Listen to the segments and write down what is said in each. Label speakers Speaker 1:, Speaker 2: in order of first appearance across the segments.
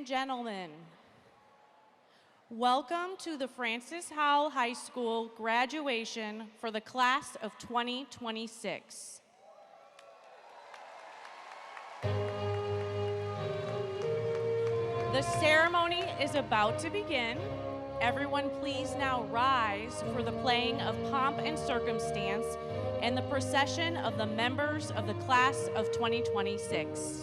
Speaker 1: and gentlemen, welcome to the Francis Howell High School graduation for the class of 2026. The ceremony is about to begin. Everyone please now rise for the playing of Pomp and Circumstance and the procession of the members of the class of 2026.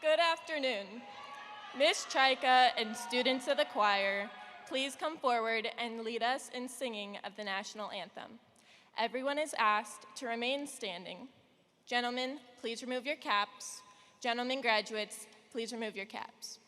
Speaker 2: Good afternoon. Miss Chaika and students of the choir, please come forward and lead us in singing of the national anthem. Everyone is asked to remain standing. Gentlemen, please remove your caps. Gentlemen graduates, please remove your caps.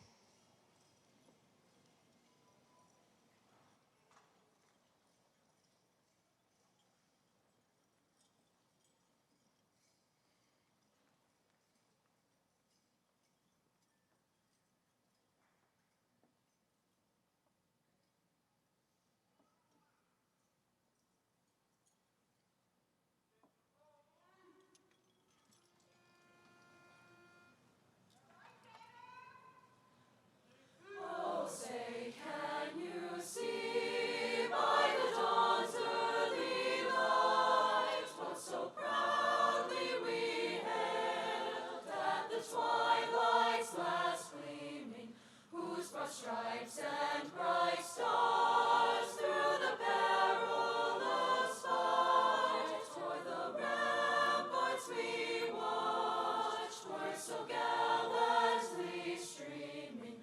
Speaker 3: Stripes and bright stars through the perilous fight. Toward the ramparts we watched, were so gallantly streaming,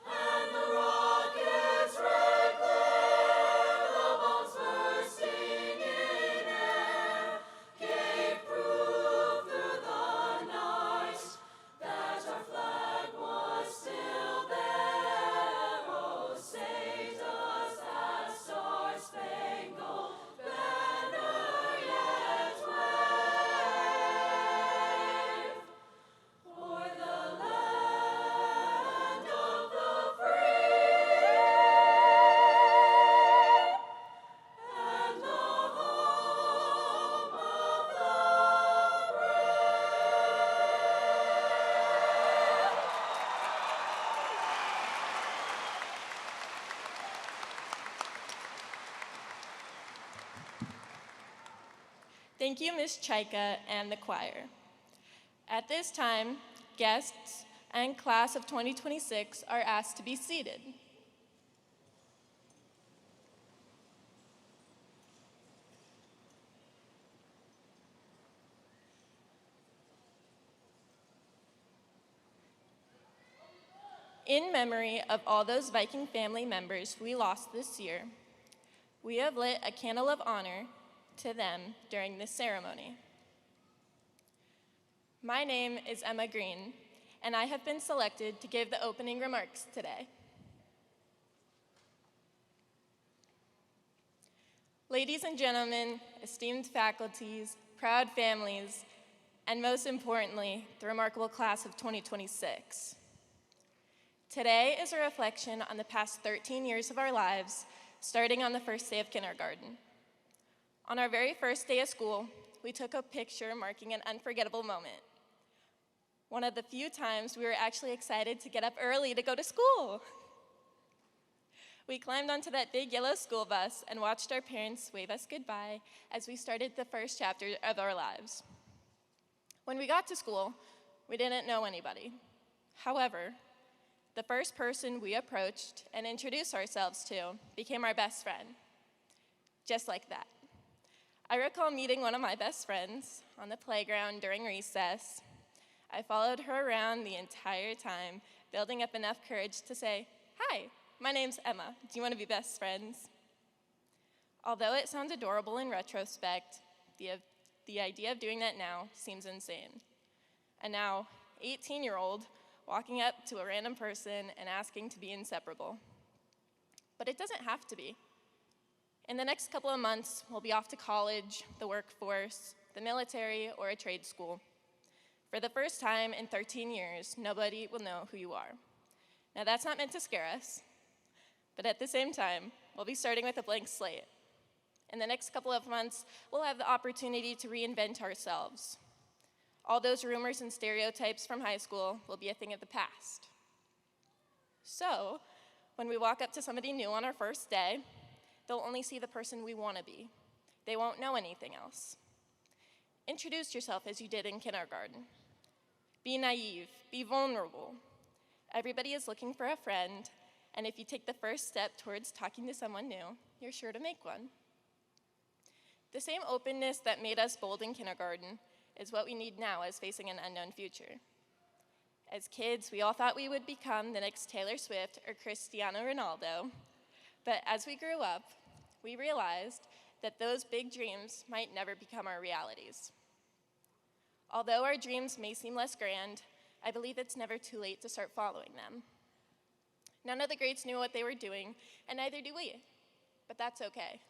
Speaker 3: and the rockets' red glare, the bombs bursting in air, gave proof through the night that our flag was still there.
Speaker 2: Thank you, Ms. Chaika and the choir. At this time, guests and class of 2026 are asked to be seated. In memory of all those Viking family members we lost this year, we have lit a candle of honor to them during this ceremony. My name is Emma Green, and I have been selected to give the opening remarks today. Ladies and gentlemen, esteemed faculties, proud families, and most importantly, the remarkable class of 2026. Today is a reflection on the past 13 years of our lives, starting on the first day of kindergarten. On our very first day of school, we took a picture marking an unforgettable moment. One of the few times we were actually excited to get up early to go to school. We climbed onto that big yellow school bus and watched our parents wave us goodbye as we started the first chapter of our lives. When we got to school, we didn't know anybody. However, the first person we approached and introduced ourselves to became our best friend, just like that. I recall meeting one of my best friends on the playground during recess. I followed her around the entire time, building up enough courage to say, "Hi, my name's Emma. Do you want to be best friends?" Although it sounds adorable in retrospect, the idea of doing that now seems insane. A now 18-year-old walking up to a random person and asking to be inseparable. But it doesn't have to be. In the next couple of months, we'll be off to college, the workforce, the military, or a trade school. For the first time in 13 years, nobody will know who you are. Now, that's not meant to scare us, but at the same time, we'll be starting with a blank slate. In the next couple of months, we'll have the opportunity to reinvent ourselves. All those rumors and stereotypes from high school will be a thing of the past. So, when we walk up to somebody new on our first day, they'll only see the person we want to be. They won't know anything else. Introduce yourself as you did in kindergarten. Be naive, be vulnerable. Everybody is looking for a friend, and if you take the first step towards talking to someone new, you're sure to make one. The same openness that made us bold in kindergarten is what we need now as facing an unknown future. As kids, we all thought we would become the next Taylor Swift or Cristiano Ronaldo. But as we grew up, we realized that those big dreams might never become our realities. Although our dreams may seem less grand, I believe it's never too late to start following them. None of the greats knew what they were doing, and neither do we, but that's okay.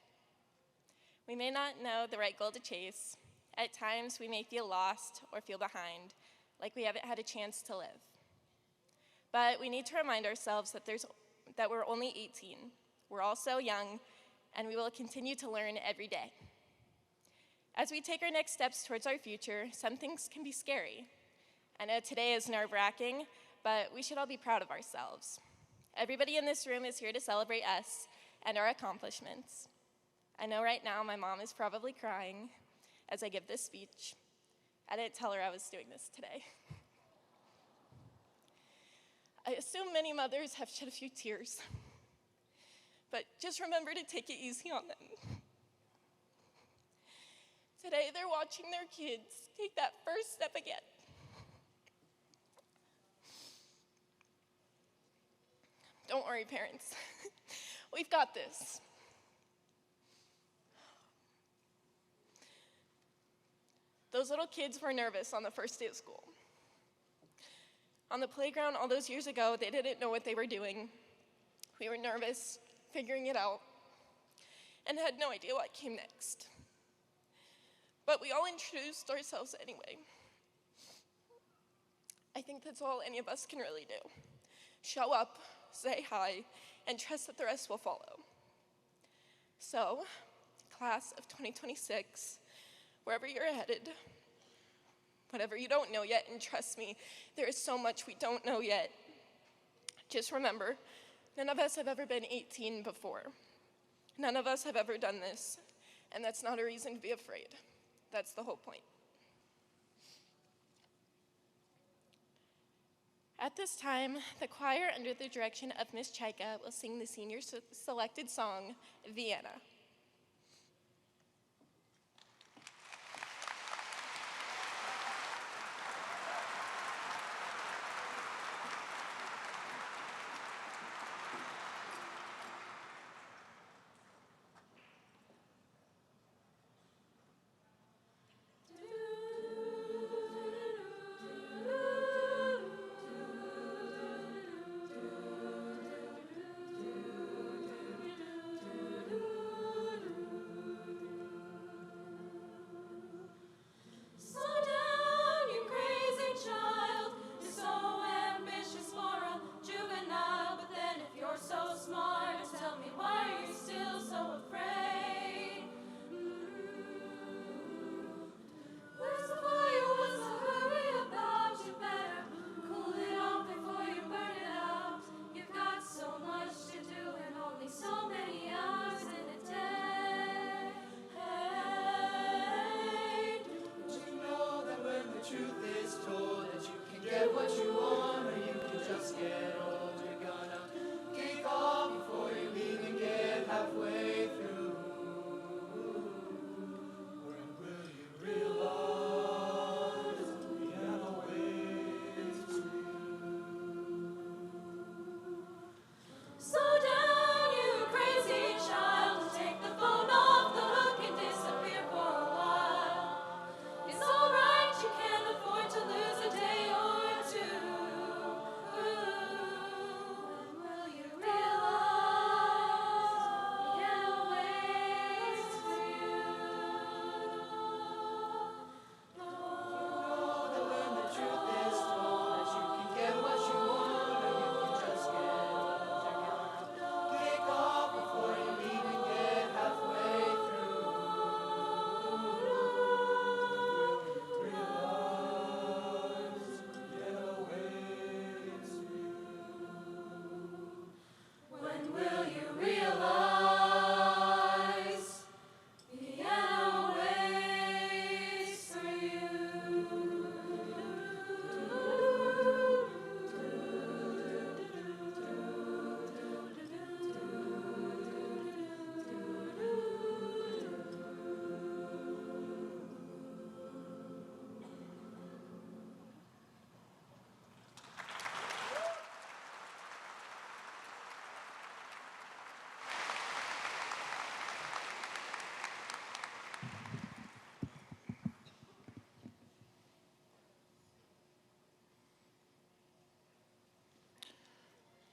Speaker 2: We may not know the right goal to chase. At times, we may feel lost or feel behind, like we haven't had a chance to live. But we need to remind ourselves that we're only 18. We're all so young, and we will continue to learn every day. As we take our next steps towards our future, some things can be scary. I know today is nerve-wracking, but we should all be proud of ourselves. Everybody in this room is here to celebrate us and our accomplishments. I know right now my mom is probably crying as I give this speech. I didn't tell her I was doing this today. I assume many mothers have shed a few tears, but just remember to take it easy on them. Today, they're watching their kids take that first step again. Don't worry, parents. We've got this. Those little kids were nervous on the first day of school. On the playground all those years ago, they didn't know what they were doing. We were nervous, figuring it out, and had no idea what came next. But we all introduced ourselves anyway. I think that's all any of us can really do. Show up, say hi, and trust that the rest will follow. So, class of 2026, wherever you're headed, whatever you don't know yet, and trust me, there is so much we don't know yet. Just remember, none of us have ever been 18 before. None of us have ever done this, and that's not a reason to be afraid. That's the whole point. At this time, the choir, under the direction of Miss Chaika, will sing the senior selected song, Vienna.
Speaker 3: Do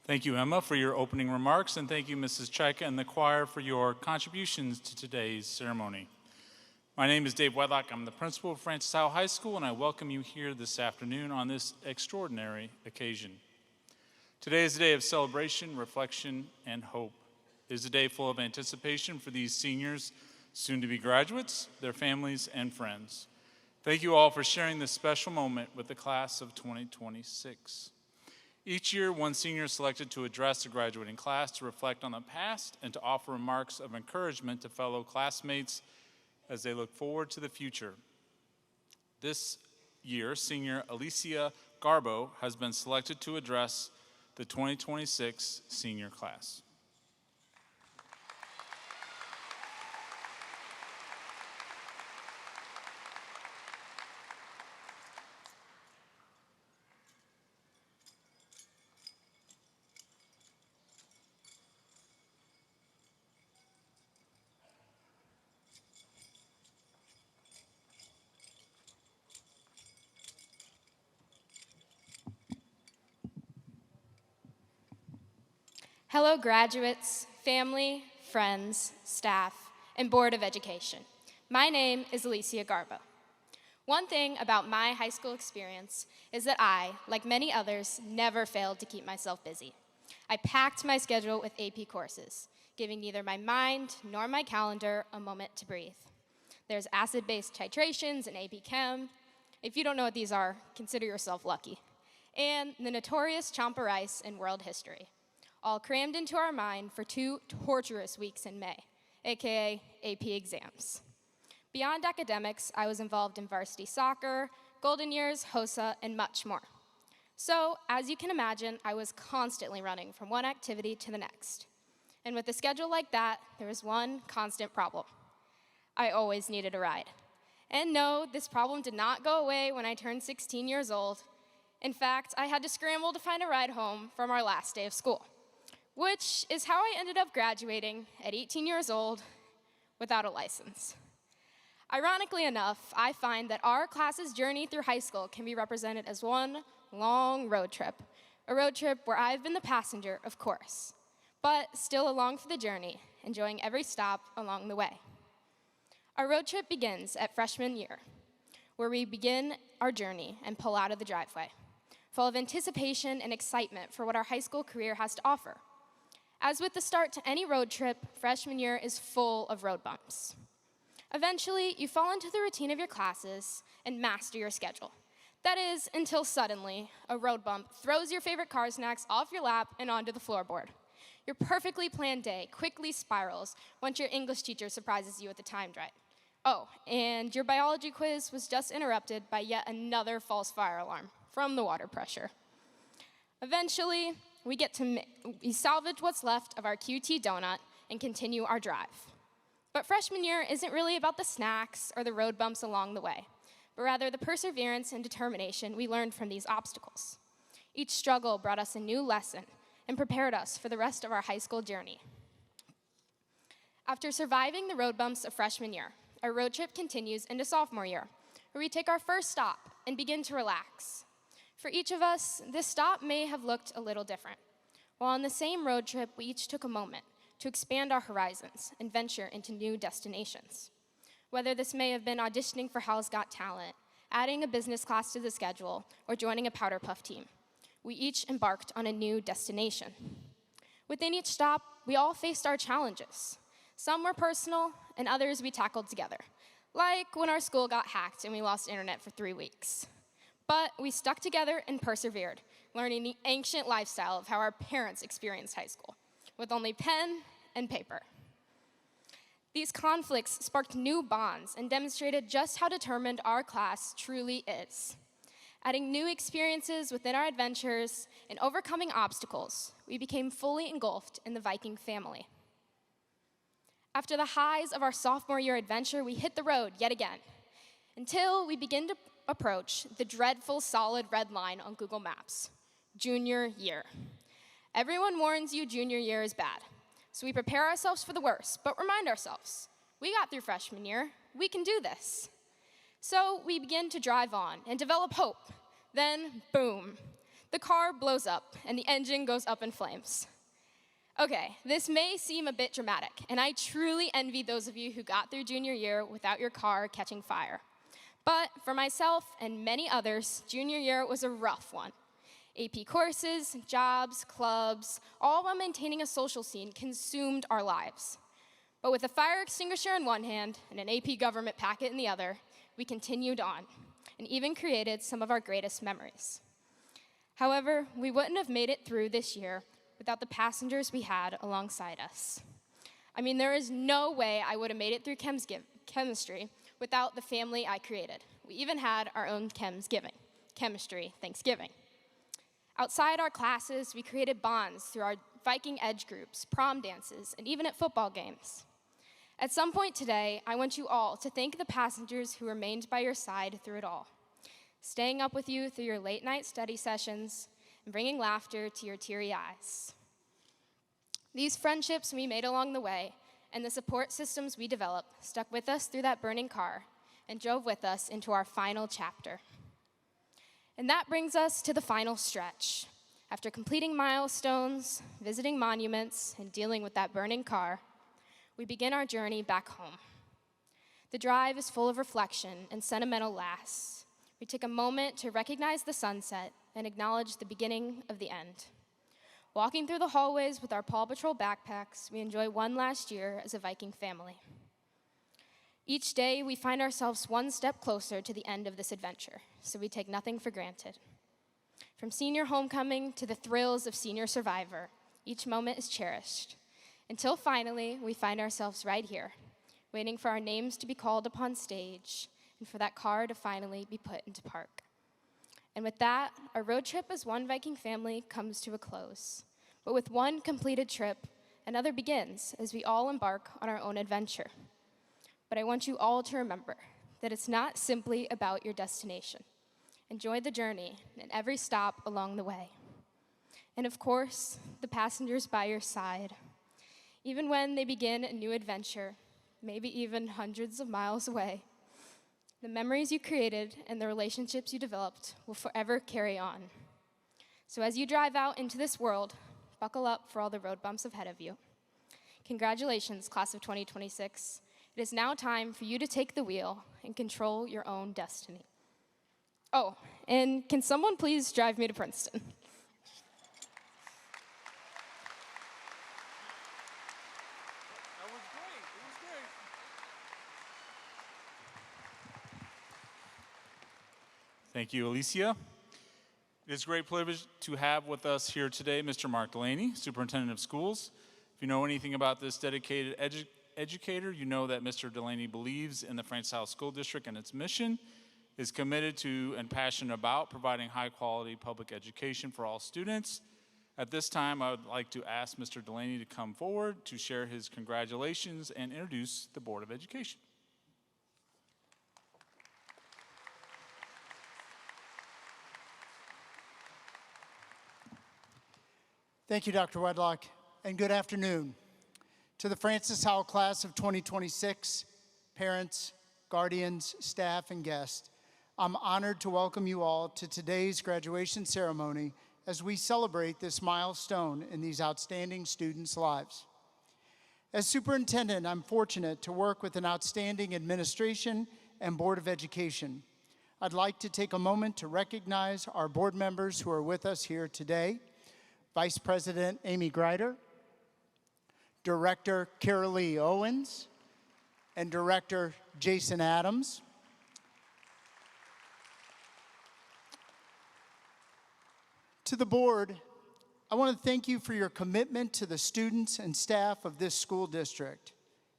Speaker 4: Thank you, Emma, for your opening remarks, and thank you, Mrs. Chaika and the choir, for your contributions to today's ceremony. My name is Dave Wedlock. I'm the principal of Francis Howell High School, and I welcome you here this afternoon on this extraordinary occasion. Today is a day of celebration, reflection, and hope. It is a day full of anticipation for these seniors, soon-to-be graduates, their families, and friends. Thank you all for sharing this special moment with the class of 2026. Each year, one senior is selected to address the graduating class to reflect on the past and to offer remarks of encouragement to fellow classmates as they look forward to the future. This year, senior Alicia Garbo has been selected to address the 2026 senior class.
Speaker 5: Hello, graduates, family, friends, staff, and Board of Education. My name is Alicia Garbo. One thing about my high school experience is that I, like many others, never failed to keep myself busy. I packed my schedule with AP courses, giving neither my mind nor my calendar a moment to breathe. There's acid-based titrations and AP Chem. If you don't know what these are, consider yourself lucky. And the notorious Chomper Rice in world history, all crammed into our mind for 2 torturous weeks in May, aka AP exams. Beyond academics, I was involved in varsity soccer, Golden Years, HOSA, and much more. So, as you can imagine, I was constantly running from one activity to the next. And with a schedule like that, there was one constant problem. I always needed a ride. And no, this problem did not go away when I turned 16 years old. In fact, I had to scramble to find a ride home from our last day of school, which is how I ended up graduating at 18 years old without a license. Ironically enough, I find that our class's journey through high school can be represented as one long road trip, a road trip where I've been the passenger, of course, but still along for the journey, enjoying every stop along the way. Our road trip begins at freshman year, where we begin our journey and pull out of the driveway, full of anticipation and excitement for what our high school career has to offer. As with the start to any road trip, freshman year is full of road bumps. Eventually, you fall into the routine of your classes and master your schedule. That is, until suddenly, a road bump throws your favorite car snacks off your lap and onto the floorboard. Your perfectly planned day quickly spirals once your English teacher surprises you with a timed right. Oh, and your biology quiz was just interrupted by yet another false fire alarm from the water pressure. Eventually, we salvage what's left of our QT donut and continue our drive. But freshman year isn't really about the snacks or the road bumps along the way, but rather the perseverance and determination we learned from these obstacles. Each struggle brought us a new lesson and prepared us for the rest of our high school journey. After surviving the road bumps of freshman year, our road trip continues into sophomore year, where we take our first stop and begin to relax. For each of us, this stop may have looked a little different. While on the same road trip, we each took a moment to expand our horizons and venture into new destinations. Whether this may have been auditioning for Howell's Got Talent, adding a business class to the schedule, or joining a powder puff team, we each embarked on a new destination. Within each stop, we all faced our challenges. Some were personal, and others we tackled together, like when our school got hacked and we lost internet for 3 weeks. But we stuck together and persevered, learning the ancient lifestyle of how our parents experienced high school, with only pen and paper. These conflicts sparked new bonds and demonstrated just how determined our class truly is. Adding new experiences within our adventures and overcoming obstacles, we became fully engulfed in the Viking family. After the highs of our sophomore year adventure, we hit the road yet again, until we begin to approach the dreadful solid red line on Google Maps, junior year. Everyone warns you junior year is bad, so we prepare ourselves for the worst, but remind ourselves, we got through freshman year, we can do this. So we begin to drive on and develop hope. Then, boom, The car blows up, and the engine goes up in flames. Okay, this may seem a bit dramatic, and I truly envy those of you who got through junior year without your car catching fire. But for myself and many others, junior year was a rough one. AP courses, jobs, clubs, all while maintaining a social scene consumed our lives. But with a fire extinguisher in one hand and an AP government packet in the other, we continued on and even created some of our greatest memories. However, we wouldn't have made it through this year without the passengers we had alongside us. I mean, there is no way I would have made it through chemistry without the family I created. We even had our own chemistry Thanksgiving. Outside our classes, we created bonds through our Viking Edge groups, prom dances, and even at football games. At some point today, I want you all to thank the passengers who remained by your side through it all, staying up with you through your late night study sessions and bringing laughter to your teary eyes. These friendships we made along the way and the support systems we developed stuck with us through that burning car and drove with us into our final chapter. And that brings us to the final stretch. After completing milestones, visiting monuments, and dealing with that burning car, we begin our journey back home. The drive is full of reflection and sentimental laughs. We take a moment to recognize the sunset and acknowledge the beginning of the end. Walking through the hallways with our Paw Patrol backpacks, we enjoy one last year as a Viking family. Each day, we find ourselves one step closer to the end of this adventure, so we take nothing for granted. From senior homecoming to the thrills of senior survivor, each moment is cherished, until finally we find ourselves right here, waiting for our names to be called upon stage and for that car to finally be put into park. And with that, our road trip as one Viking family comes to a close. But with one completed trip, another begins as we all embark on our own adventure. But I want you all to remember that it's not simply about your destination. Enjoy the journey and every stop along the way. And of course, the passengers by your side. Even when they begin a new adventure, maybe even hundreds of miles away, the memories you created and the relationships you developed will forever carry on. So as you drive out into this world, buckle up for all the road bumps ahead of you. Congratulations, class of 2026. It is now time for you to take the wheel and control your own destiny. Oh, and can someone please drive me to Princeton?
Speaker 4: That was great. It was great. Thank you, Alicia. It is a great privilege to have with us here today Mr. Mark Delaney, Superintendent of Schools. If you know anything about this dedicated educator, you know that Mr. Delaney believes in the Francis Howell School District and its mission, is committed to and passionate about providing high-quality public education for all students. At this time, I would like to ask Mr. Delaney to come forward to share his congratulations and introduce the Board of Education.
Speaker 6: Thank you, Dr. Wedlock, and good afternoon. To the Francis Howell class of 2026, parents, guardians, staff, and guests, I'm honored to welcome you all to today's graduation ceremony as we celebrate this milestone in these outstanding students' lives. As superintendent, I'm fortunate to work with an outstanding administration and Board of Education. I'd like to take a moment to recognize our board members who are with us here today. Vice President Amy Greider, Director Carolee Owens, and Director Jason Adams. To the board, I want to thank you for your commitment to the students and staff of this school district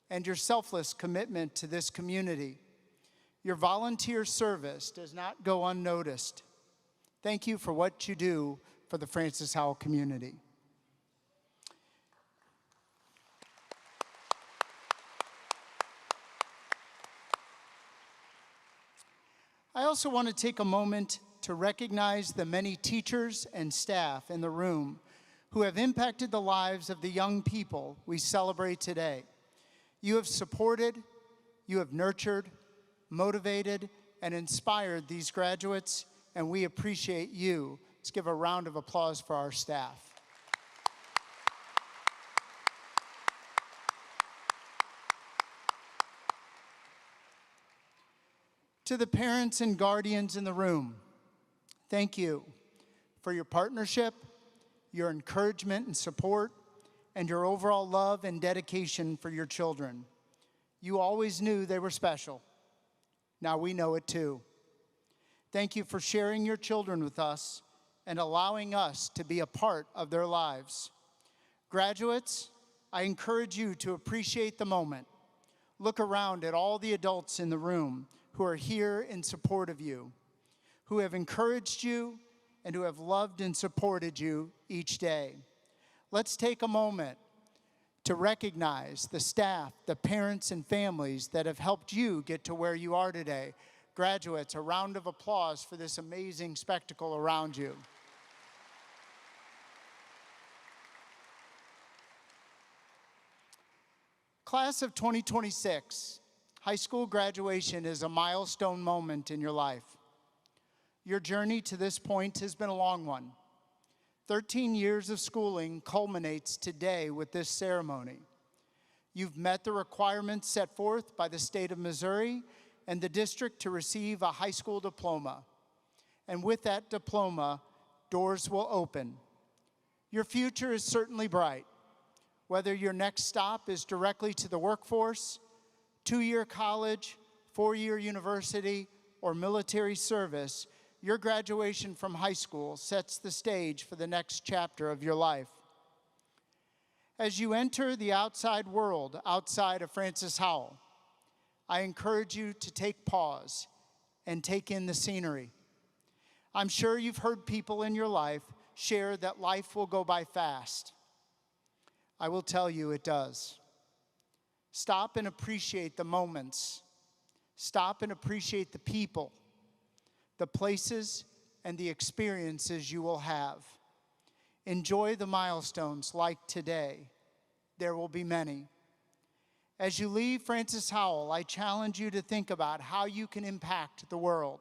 Speaker 6: and your selfless commitment to this community. Your volunteer service does not go unnoticed. Thank you for what you do for the Francis Howell community. I also want to take a moment to recognize the many teachers and staff in the room who have impacted the lives of the young people we celebrate today. You have supported, you have nurtured, motivated, and inspired these graduates, and we appreciate you Let's give a round of applause for our staff. To the parents and guardians in the room, thank you for your partnership, your encouragement and support, and your overall love and dedication for your children. You always knew they were special. Now we know it too. Thank you for sharing your children with us and allowing us to be a part of their lives. Graduates, I encourage you to appreciate the moment. Look around at all the adults in the room who are here in support of you, who have encouraged you, and who have loved and supported you each day. Let's take a moment to recognize the staff, the parents and families that have helped you get to where you are today. Graduates, a round of applause for this amazing spectacle around you. Class of 2026, high school graduation is a milestone moment in your life. Your journey to this point has been a long one. 13 years of schooling culminates today with this ceremony. You've met the requirements set forth by the state of Missouri and the district to receive a high school diploma. And with that diploma, doors will open. Your future is certainly bright. Whether your next stop is directly to the workforce, 2-year college, 4-year university, or military service, your graduation from high school sets the stage for the next chapter of your life. As you enter the outside world outside of Francis Howell, I encourage you to take pause and take in the scenery. I'm sure you've heard people in your life share that life will go by fast. I will tell you it does. Stop and appreciate the moments. Stop and appreciate the people, the places, and the experiences you will have. Enjoy the milestones like today. There will be many. As you leave Francis Howell, I challenge you to think about how you can impact the world.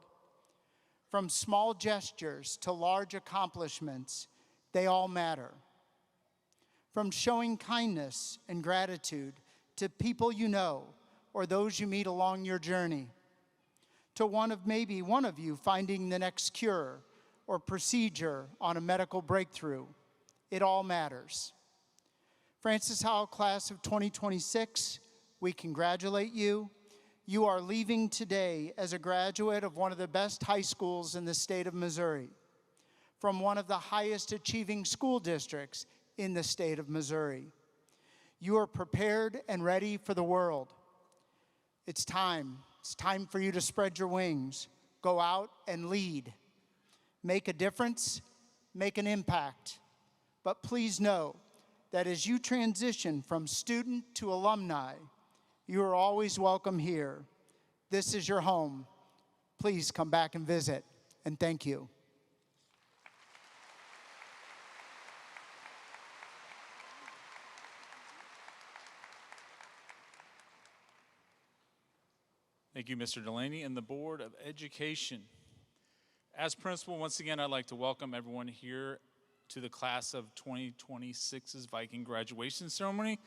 Speaker 6: From small gestures to large accomplishments, they all matter. From showing kindness and gratitude to people you know or those you meet along your journey, to maybe one of you finding the next cure or procedure on a medical breakthrough. It all matters. Francis Howell Class of 2026, we congratulate you. You are leaving today as a graduate of one of the best high schools in the state of Missouri, from one of the highest achieving school districts in the state of Missouri. You are prepared and ready for the world. It's time. It's time for you to spread your wings. Go out and lead. Make a difference. Make an impact. But please know that as you transition from student to alumni, you are always welcome here. This is your home. Please come back and visit. And thank you.
Speaker 4: Thank you, Mr. Delaney and the Board of Education. As principal, once again, I'd like to welcome everyone here to the Class of 2026's Viking graduation ceremony.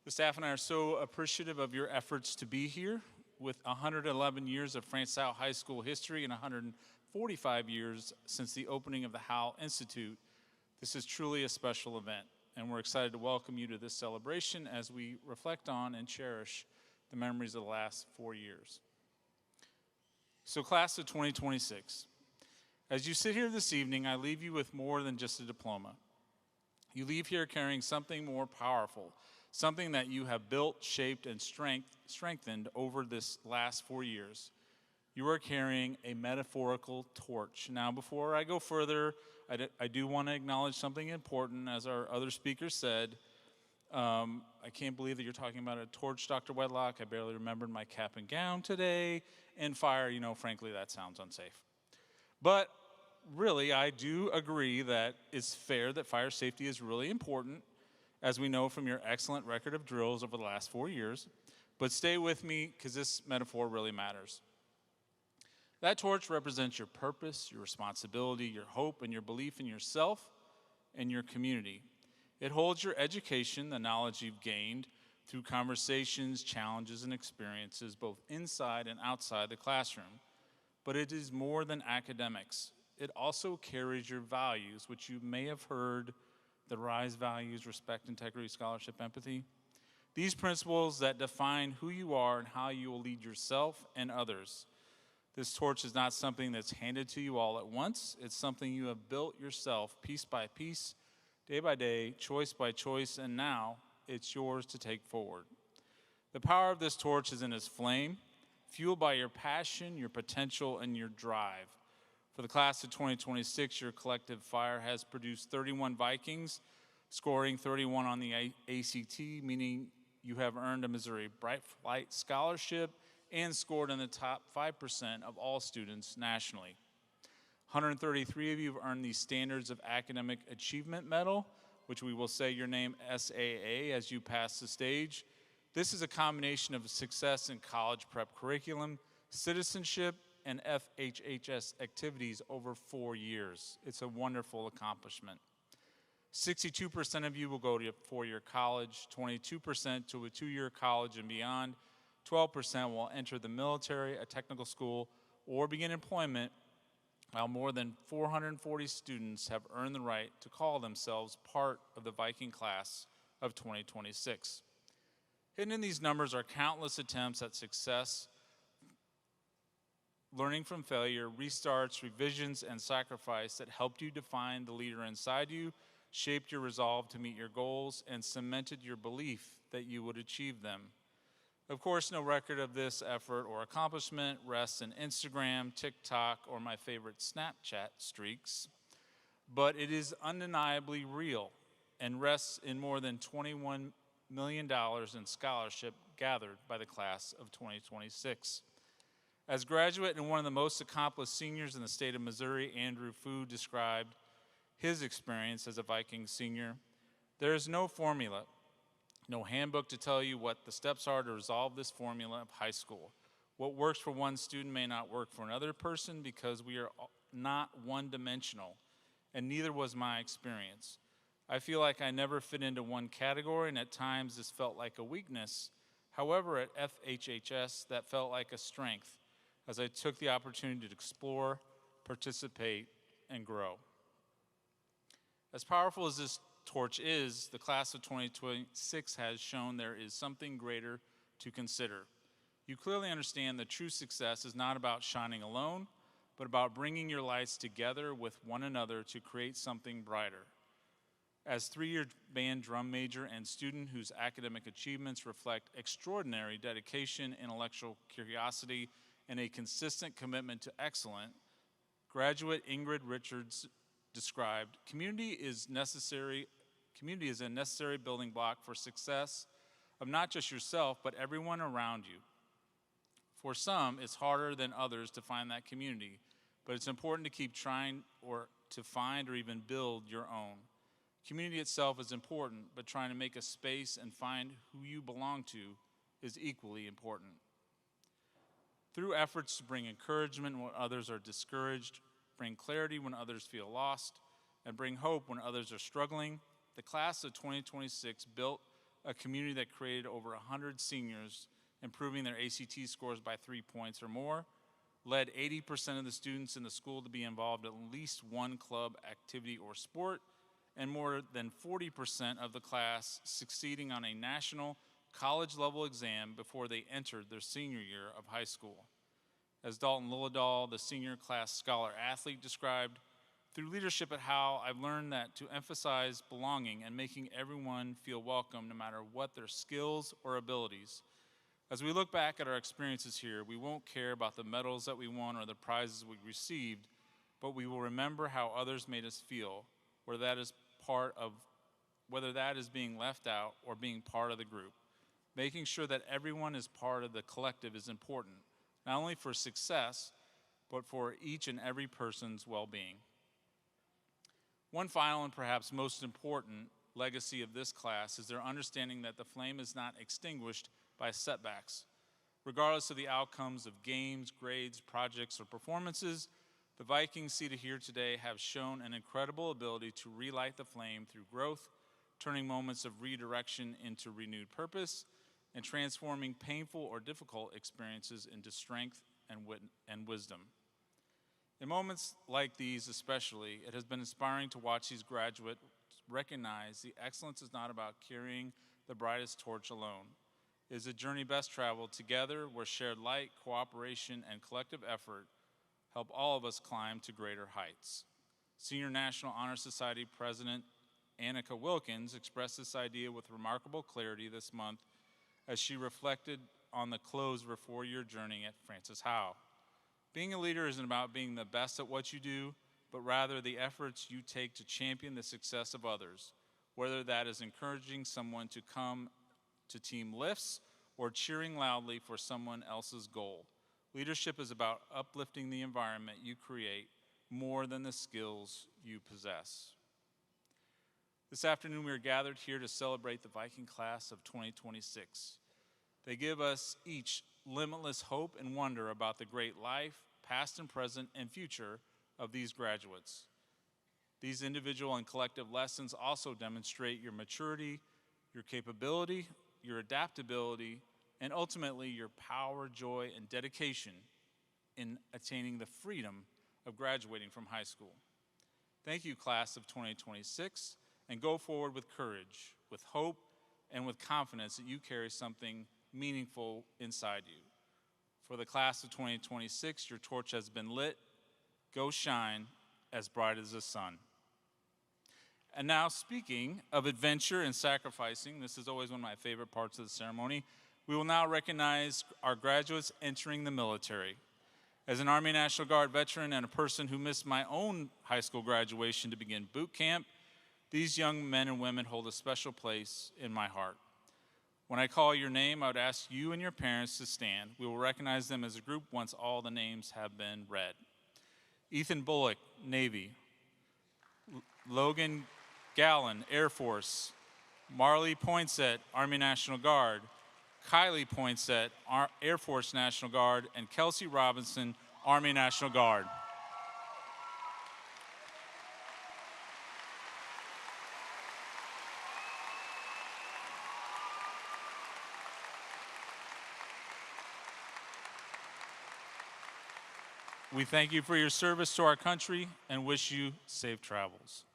Speaker 4: The staff and I are so appreciative of your efforts to be here. With 111 years of Francis Howell High School history and 145 years since the opening of the Howell Institute, this is truly a special event, and we're excited to welcome you to this celebration as we reflect on and cherish the memories of the last 4 years. So, Class of 2026, as you sit here this evening, I leave you with more than just a diploma. You leave here carrying something more powerful, something that you have built, shaped, and strengthened over this last 4 years. You are carrying a metaphorical torch. Now, before I go further, I do want to acknowledge something important. As our other speaker said, I can't believe that you're talking about a torch, Dr. Wedlock. I barely remembered my cap and gown today. And fire, frankly, that sounds unsafe. But really, I do agree that it's fair that fire safety is really important, as we know from your excellent record of drills over the last 4 years. But stay with me, because this metaphor really matters. That torch represents your purpose, your responsibility, your hope, and your belief in yourself and your community. It holds your education, the knowledge you've gained through conversations, challenges, and experiences, both inside and outside the classroom. But it is more than academics. It also carries your values, which you may have heard: the RISE values: respect, integrity, scholarship, empathy. These principles that define who you are and how you will lead yourself and others. This torch is not something that's handed to you all at once. It's something you have built yourself piece by piece, day by day, choice by choice, and now it's yours to take forward. The power of this torch is in its flame, fueled by your passion, your potential, and your drive. For the class of 2026, your collective fire has produced 31 Vikings, scoring 31 on the ACT, meaning you have earned a Missouri Bright Light Scholarship and scored in the top 5% of all students nationally. 133 of you have earned the Standards of Academic Achievement Medal, which we will say your name SAA as you pass the stage. This is a combination of success in college prep curriculum, citizenship, and FHHS activities over 4 years. It's a wonderful accomplishment. 62% of you will go to a 4-year college, 22% to a 2-year college and beyond, 12% will enter the military, a technical school, or begin employment, while more than 440 students have earned the right to call themselves part of the Viking class of 2026. Hidden in these numbers are countless attempts at success, learning from failure, restarts, revisions, and sacrifice that helped you define the leader inside you, shaped your resolve to meet your goals, and cemented your belief that you would achieve them. Of course, no record of this effort or accomplishment rests in Instagram, TikTok, or my favorite Snapchat streaks, but it is undeniably real and rests in more than $21 million in scholarship gathered by the class of 2026. As graduate and one of the most accomplished seniors in the state of Missouri, Andrew Fu described his experience as a Viking senior. There is no formula, no handbook to tell you what the steps are to resolve this formula of high school. What works for one student may not work for another person because we are not one-dimensional, and neither was my experience. I feel like I never fit into one category, and at times this felt like a weakness. However, at FHHS, that felt like a strength as I took the opportunity to explore, participate, and grow. As powerful as this torch is, the class of 2026 has shown there is something greater to consider. You clearly understand that true success is not about shining alone, but about bringing your lights together with one another to create something brighter. As 3-year band drum major and student whose academic achievements reflect extraordinary dedication, intellectual curiosity, and a consistent commitment to excellence, graduate Ingrid Richards described, community is a necessary building block for success of not just yourself, but everyone around you. For some, it's harder than others to find that community, but it's important to keep trying or to find or even build your own. Community itself is important, but trying to make a space and find who you belong to is equally important. Through efforts to bring encouragement when others are discouraged, bring clarity when others feel lost, and bring hope when others are struggling, the class of 2026 built a community that created over 100 seniors, improving their ACT scores by 3 points or more, led 80% of the students in the school to be involved in at least one club, activity, or sport, and more than 40% of the class succeeding on a national college-level exam before they entered their senior year of high school. As Dalton Lillidahl, the senior class scholar athlete, described, through leadership at Howell, I've learned that to emphasize belonging and making everyone feel welcome no matter what their skills or abilities. As we look back at our experiences here, we won't care about the medals that we won or the prizes we received, but we will remember how others made us feel, whether that is being left out or being part of the group. Making sure that everyone is part of the collective is important, not only for success, but for each and every person's well-being. One final and perhaps most important legacy of this class is their understanding that the flame is not extinguished by setbacks. Regardless of the outcomes of games, grades, projects, or performances, the Vikings seated here today have shown an incredible ability to relight the flame through growth, turning moments of redirection into renewed purpose, and transforming painful or difficult experiences into strength and wisdom. In moments like these especially, it has been inspiring to watch these graduates recognize the excellence is not about carrying the brightest torch alone. It is a journey best traveled together where shared light, cooperation, and collective effort help all of us climb to greater heights. Senior National Honor Society President Annika Wilkins expressed this idea with remarkable clarity this month as she reflected on the close of her 4-year journey at Francis Howell. Being a leader isn't about being the best at what you do, but rather the efforts you take to champion the success of others, whether that is encouraging someone to come to team lifts or cheering loudly for someone else's goal. Leadership is about uplifting the environment you create more than the skills you possess. This afternoon, we are gathered here to celebrate the Viking class of 2026. They give us each limitless hope and wonder about the great life, past and present and future, of these graduates. These individual and collective lessons also demonstrate your maturity, your capability, your adaptability, and ultimately your power, joy, and dedication in attaining the freedom of graduating from high school. Thank you, class of 2026, and go forward with courage, with hope, and with confidence that you carry something meaningful inside you. For the class of 2026, your torch has been lit. Go shine as bright as the sun. And now, speaking of adventure and sacrificing, this is always one of my favorite parts of the ceremony, we will now recognize our graduates entering the military. As an Army National Guard veteran and a person who missed my own high school graduation to begin boot camp, these young men and women hold a special place in my heart. When I call your name, I would ask you and your parents to stand. We will recognize them as a group once all the names have been read. Ethan Bullock, Navy. Logan Gallen, Air Force. Marley Poinsett, Army National Guard. Kylie Poinsett, Air Force National Guard. And Kelsey Robinson, Army National Guard. We thank you for your service to our country and wish you safe travels.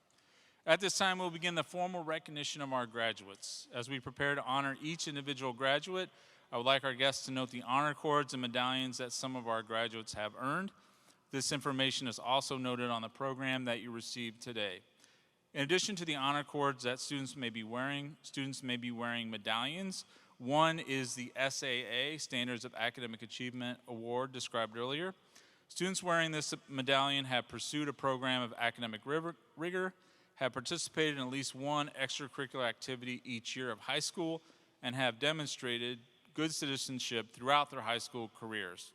Speaker 4: At this time, we'll begin the formal recognition of our graduates. As we prepare to honor each individual graduate, I would like our guests to note the honor cords and medallions that some of our graduates have earned. This information is also noted on the program that you received today. In addition to the honor cords that students may be wearing medallions. One is the SAA, Standards of Academic Achievement Award, described earlier. Students wearing this medallion have pursued a program of academic rigor, have participated in at least one extracurricular activity each year of high school, and have demonstrated good citizenship throughout their high school careers.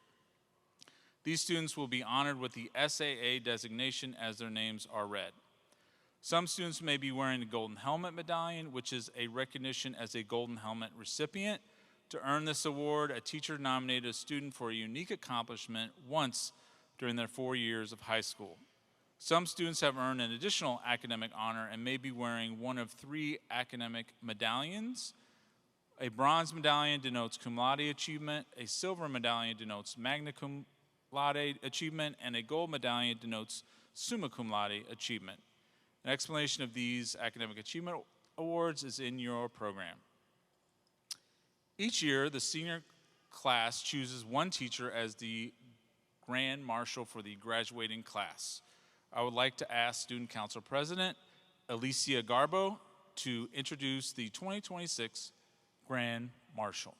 Speaker 4: These students will be honored with the SAA designation as their names are read. Some students may be wearing the Golden Helmet Medallion, which is a recognition as a Golden Helmet recipient. To earn this award, a teacher nominated a student for a unique accomplishment once during their 4 years of high school. Some students have earned an additional academic honor and may be wearing one of 3 academic medallions. A bronze medallion denotes cum laude achievement, a silver medallion denotes magna cum laude achievement, and a gold medallion denotes summa cum laude achievement. An explanation of these academic achievement awards is in your program. Each year, the senior class chooses one teacher as the Grand Marshal for the graduating class. I would like to ask Student Council President Alicia Garbo to introduce the 2026 Grand Marshal.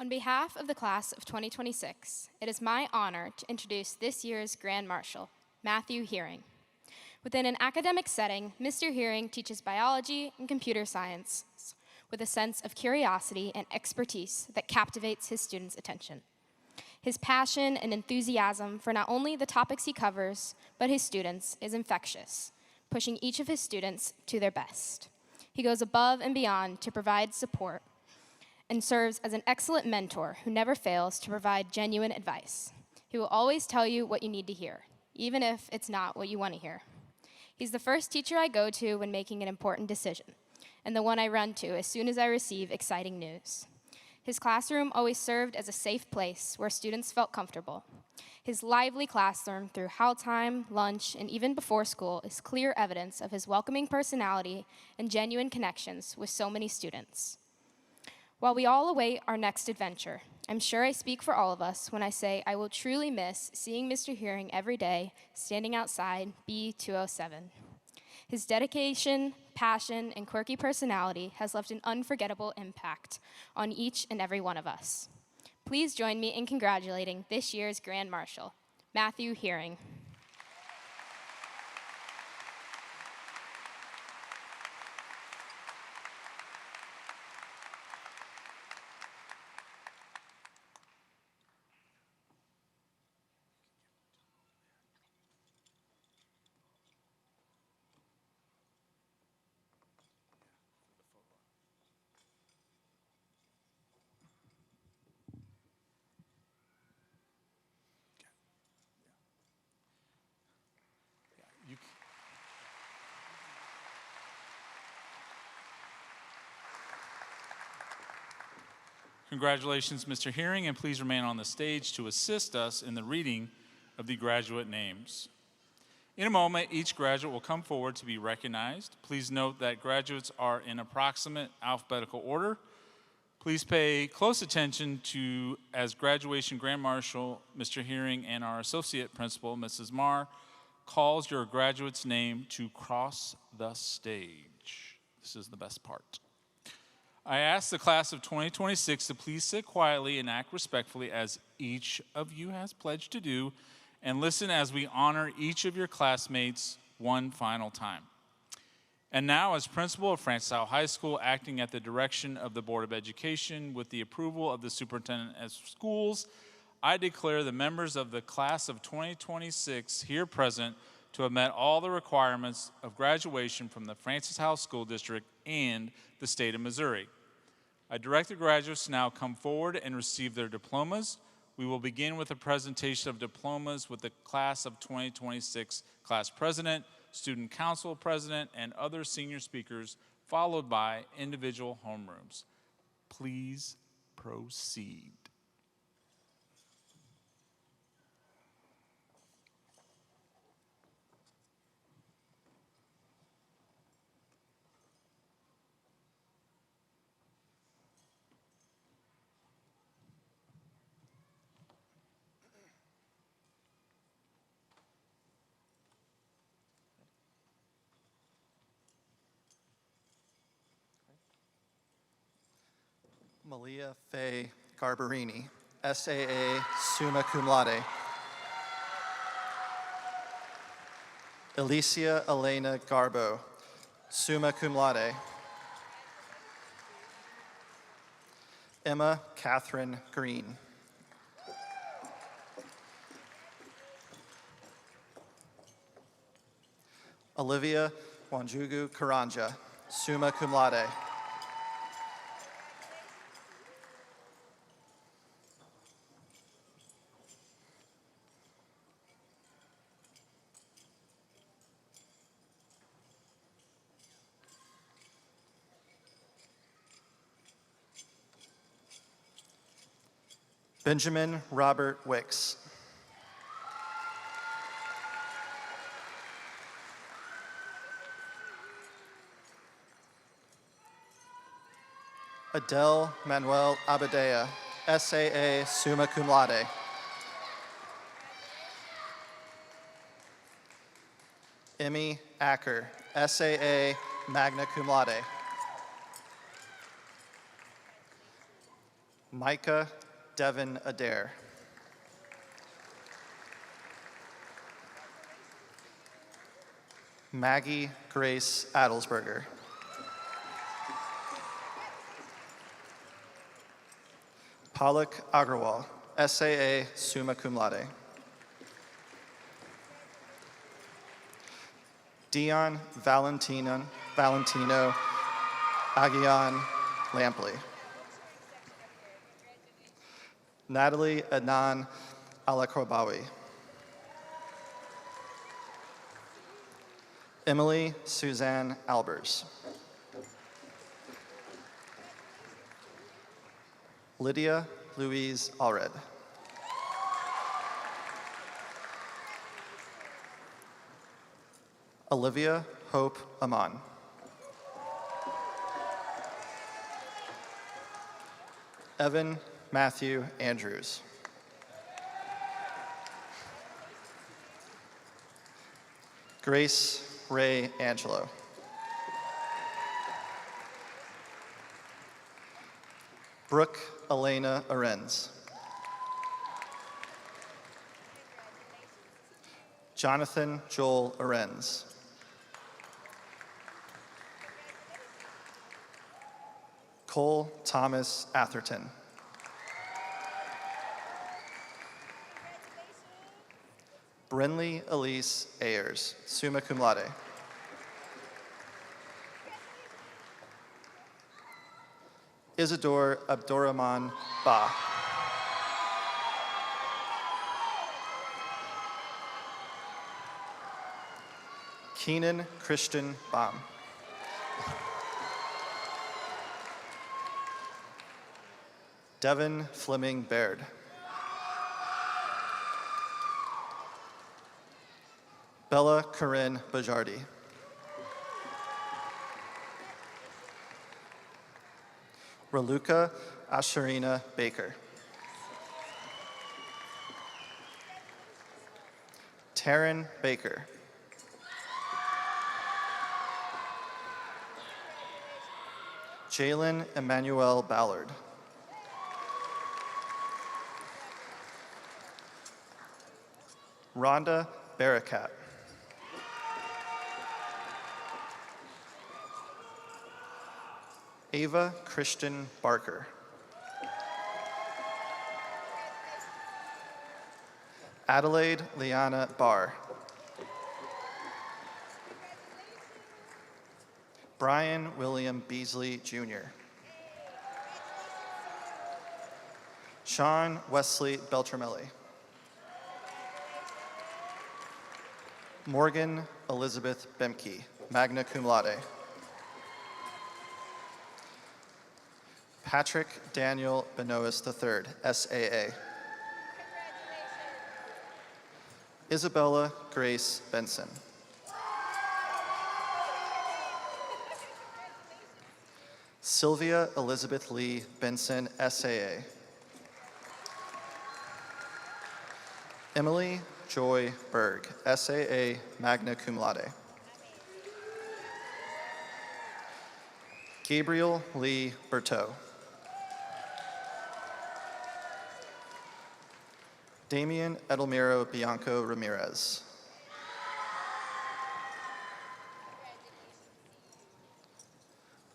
Speaker 5: On behalf of the class of 2026, it is my honor to introduce this year's Grand Marshal, Matthew Hearing. Within an academic setting, Mr. Hearing teaches biology and computer science with a sense of curiosity and expertise that captivates his students' attention. His passion and enthusiasm for not only the topics he covers, but his students is infectious, pushing each of his students to their best. He goes above and beyond to provide support and serves as an excellent mentor who never fails to provide genuine advice. He will always tell you what you need to hear, even if it's not what you want to hear. He's the first teacher I go to when making an important decision, and the one I run to as soon as I receive exciting news. His classroom always served as a safe place where students felt comfortable. His lively classroom through Howell time, lunch, and even before school is clear evidence of his welcoming personality and genuine connections with so many students. While we all await our next adventure, I'm sure I speak for all of us when I say I will truly miss seeing Mr. Hearing every day standing outside B207. His dedication, passion, and quirky personality has left an unforgettable impact on each and every one of us. Please join me in congratulating this year's Grand Marshal, Matthew Hearing.
Speaker 4: Congratulations, Mr. Hearing, and please remain on the stage to assist us in the reading of the graduate names. In a moment, each graduate will come forward to be recognized. Please note that graduates are in approximate alphabetical order. Please pay close attention to, as graduation Grand Marshal, Mr. Hearing, and our Associate Principal, Mrs. Marr, calls your graduate's name to cross the stage. This is the best part. I ask the class of 2026 to please sit quietly and act respectfully as each of you has pledged to do, and listen as we honor each of your classmates one final time. And now, as principal of Francis Howell High School, acting at the direction of the Board of Education with the approval of the superintendent of schools, I declare the members of the class of 2026 here present to have met all the requirements of graduation from the Francis Howell School District and the state of Missouri. I direct the graduates to now come forward and receive their diplomas. We will begin with a presentation of diplomas with the class of 2026 class president, student council president, and other senior speakers, followed by individual homerooms. Please proceed.
Speaker 7: Malia Faye Garbarini, SAA, summa cum laude. Alicia Elena Garbo, summa cum laude. Emma Catherine Green. Olivia Wanjugu Karanja, summa cum laude. Benjamin Robert Wicks. Adele Manuel Abadea, SAA, summa cum laude. Emmy Acker, SAA, magna cum laude. Micah Devin Adair. Maggie Grace Adelsberger. Palak Agrawal, SAA summa cum laude. Dion Valentino Aguian Lampley. Natalie Adnan Alakorbawi. Emily Suzanne Albers. Lydia Louise Allred. Olivia Hope Aman. Evan Matthew Andrews. Grace Ray Angelo. Brooke Elena Arenz. Jonathan Joel Arenz. Cole Thomas Atherton. Brinley Elise Ayers, summa cum laude. Isidore Abdurrahman Ba. Keenan Christian Baum. Devin Fleming Baird. Bella Corinne Bajardi. Raluca Asharina Baker. Taryn Baker. Jalen Emmanuel Ballard. Rhonda Barakat. Ava Christian Barker. Adelaide Liana Barr. Brian William Beasley Jr. Sean Wesley Beltramelli. Morgan Elizabeth Bemke, magna cum laude. Patrick Daniel Benoist III, SAA. Isabella Grace Benson. Sylvia Elizabeth Lee Benson, SAA. Emily Joy Berg, SAA, magna cum laude. Gabriel Lee Berteau. Damian Edelmiro Bianco Ramirez.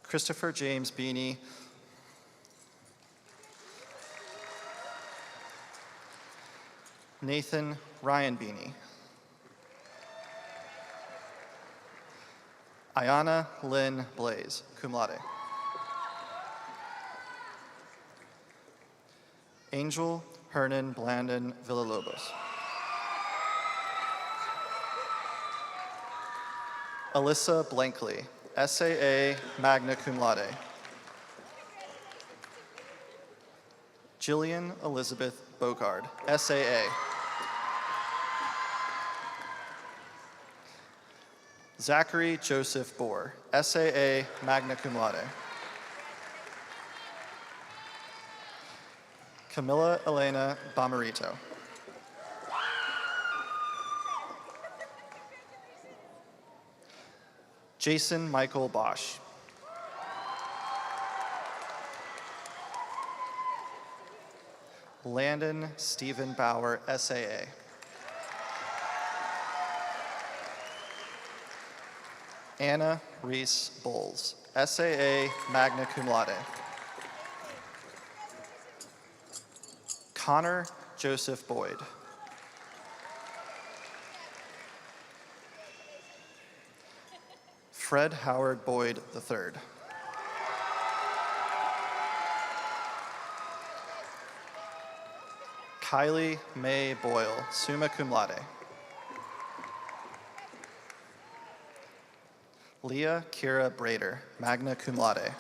Speaker 7: Christopher James Beanie. Nathan Ryan Beanie. Ayana Lynn Blaze, cum laude. Angel Hernan Blandon Villalobos. Alyssa Blankley, SAA, magna cum laude. Jillian Elizabeth Bogard, SAA. Zachary Joseph Bohr, SAA, magna cum laude. Camilla Elena Bamarito. Jason Michael Bosch. Landon Stephen Bauer, SAA. Anna Reese Bowles, SAA, magna cum laude. Connor Joseph Boyd. Fred Howard Boyd III. Kylie Mae Boyle, summa cum laude. Leah Kira Brader, magna cum laude.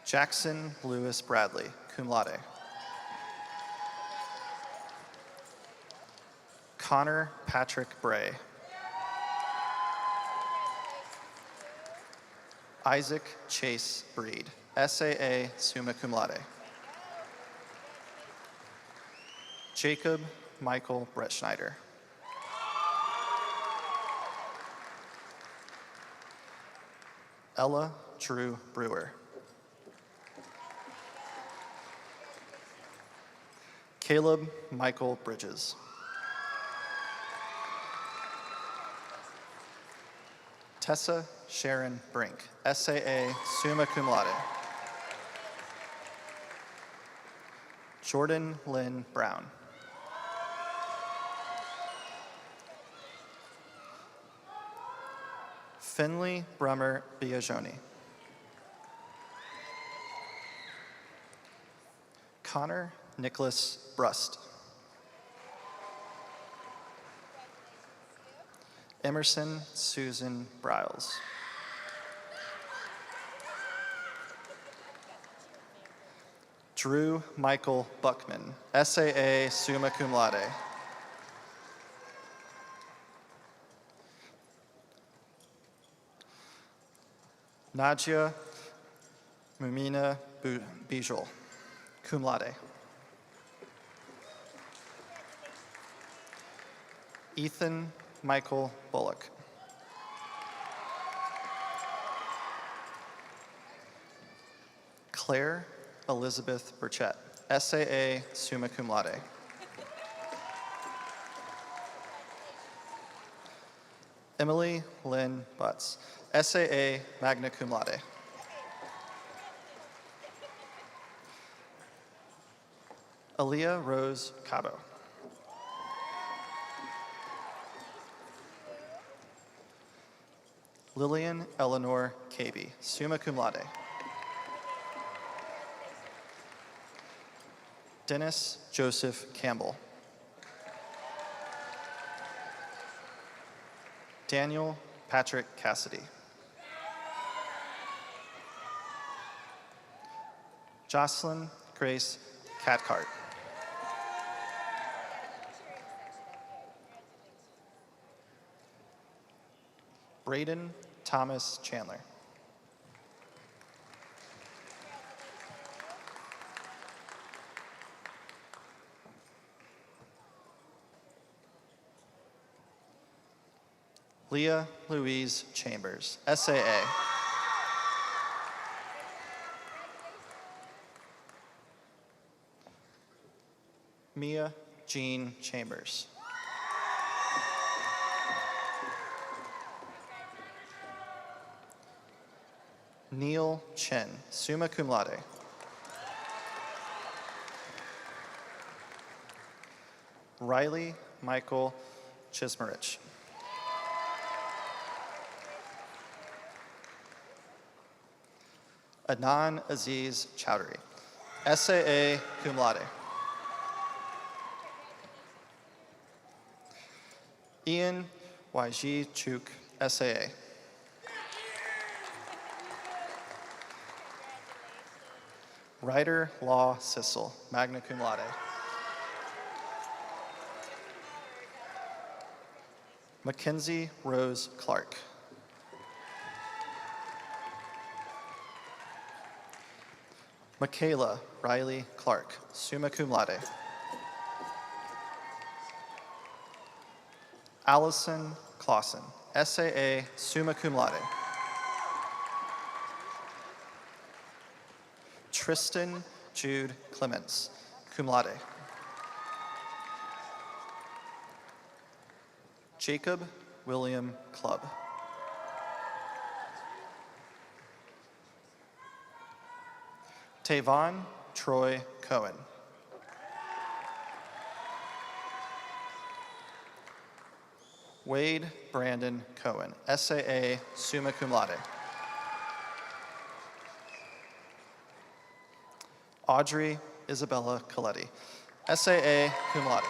Speaker 7: Jackson Lewis Bradley, cum laude. Connor Patrick Bray. Isaac Chase Breed, SAA, summa cum laude. Jacob Michael Brettschneider. Ella Drew Brewer. Caleb Michael Bridges. Tessa Sharon Brink, SAA, summa cum laude. Jordan Lynn Brown. Finley Brummer Biagioni. Connor Nicholas Brust. Emerson Susan Briles. Drew Michael Buckman, SAA, summa cum laude. Nadia Mumina Bijol, cum laude. Ethan Michael Bullock. Claire Elizabeth Burchett, SAA, summa cum laude. Emily Lynn Butts, SAA, magna cum laude. Aaliyah Rose Cabo. Lillian Eleanor Caby, summa cum laude. Dennis Joseph Campbell. Daniel Patrick Cassidy. Jocelyn Grace Cathcart. Braden Thomas Chandler. Leah Louise Chambers, SAA. Mia Jean Chambers. Neil Chen, summa cum laude. Riley Michael Chismarich. Adnan Aziz Chowdhury, SAA, cum laude. Ian YG Chuk, SAA. Ryder Law Sissel, magna cum laude. Mackenzie Rose Clark. Michaela Riley Clark, summa cum laude. Allison Clausen, SAA, summa cum laude. Tristan Jude Clements, cum laude. Jacob William Clubb. Tavon Troy Cohen. Wade Brandon Cohen, SAA, summa cum laude. Audrey Isabella Coletti, SAA, cum laude.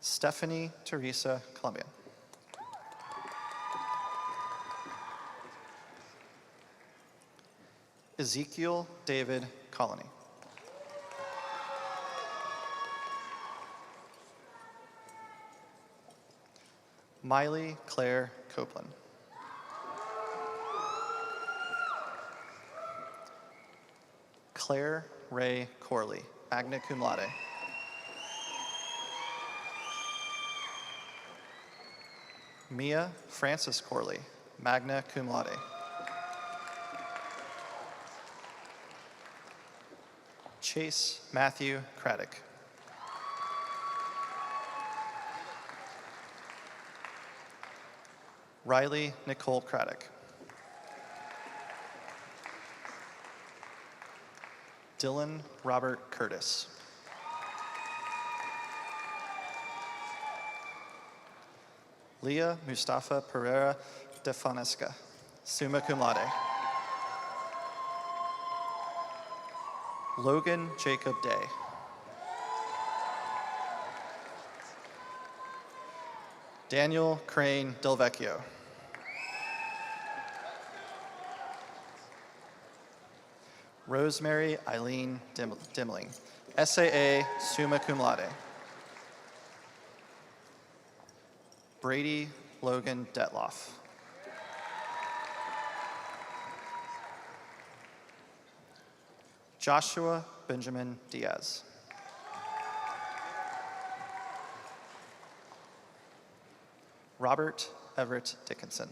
Speaker 7: Stephanie Teresa Colombian. Ezekiel David Colony. Miley Claire Copeland. Claire Ray Corley, magna cum laude. Mia Frances Corley, magna cum laude. Chase Matthew Craddock. Riley Nicole Craddock. Dylan Robert Curtis. Leah Mustafa Pereira de Fonesca, summa cum laude. Logan Jacob Day. Daniel Crane Del Vecchio. Rosemary Eileen Dimling, SAA, summa cum laude. Brady Logan Detloff. Joshua Benjamin Diaz. Robert Everett Dickinson.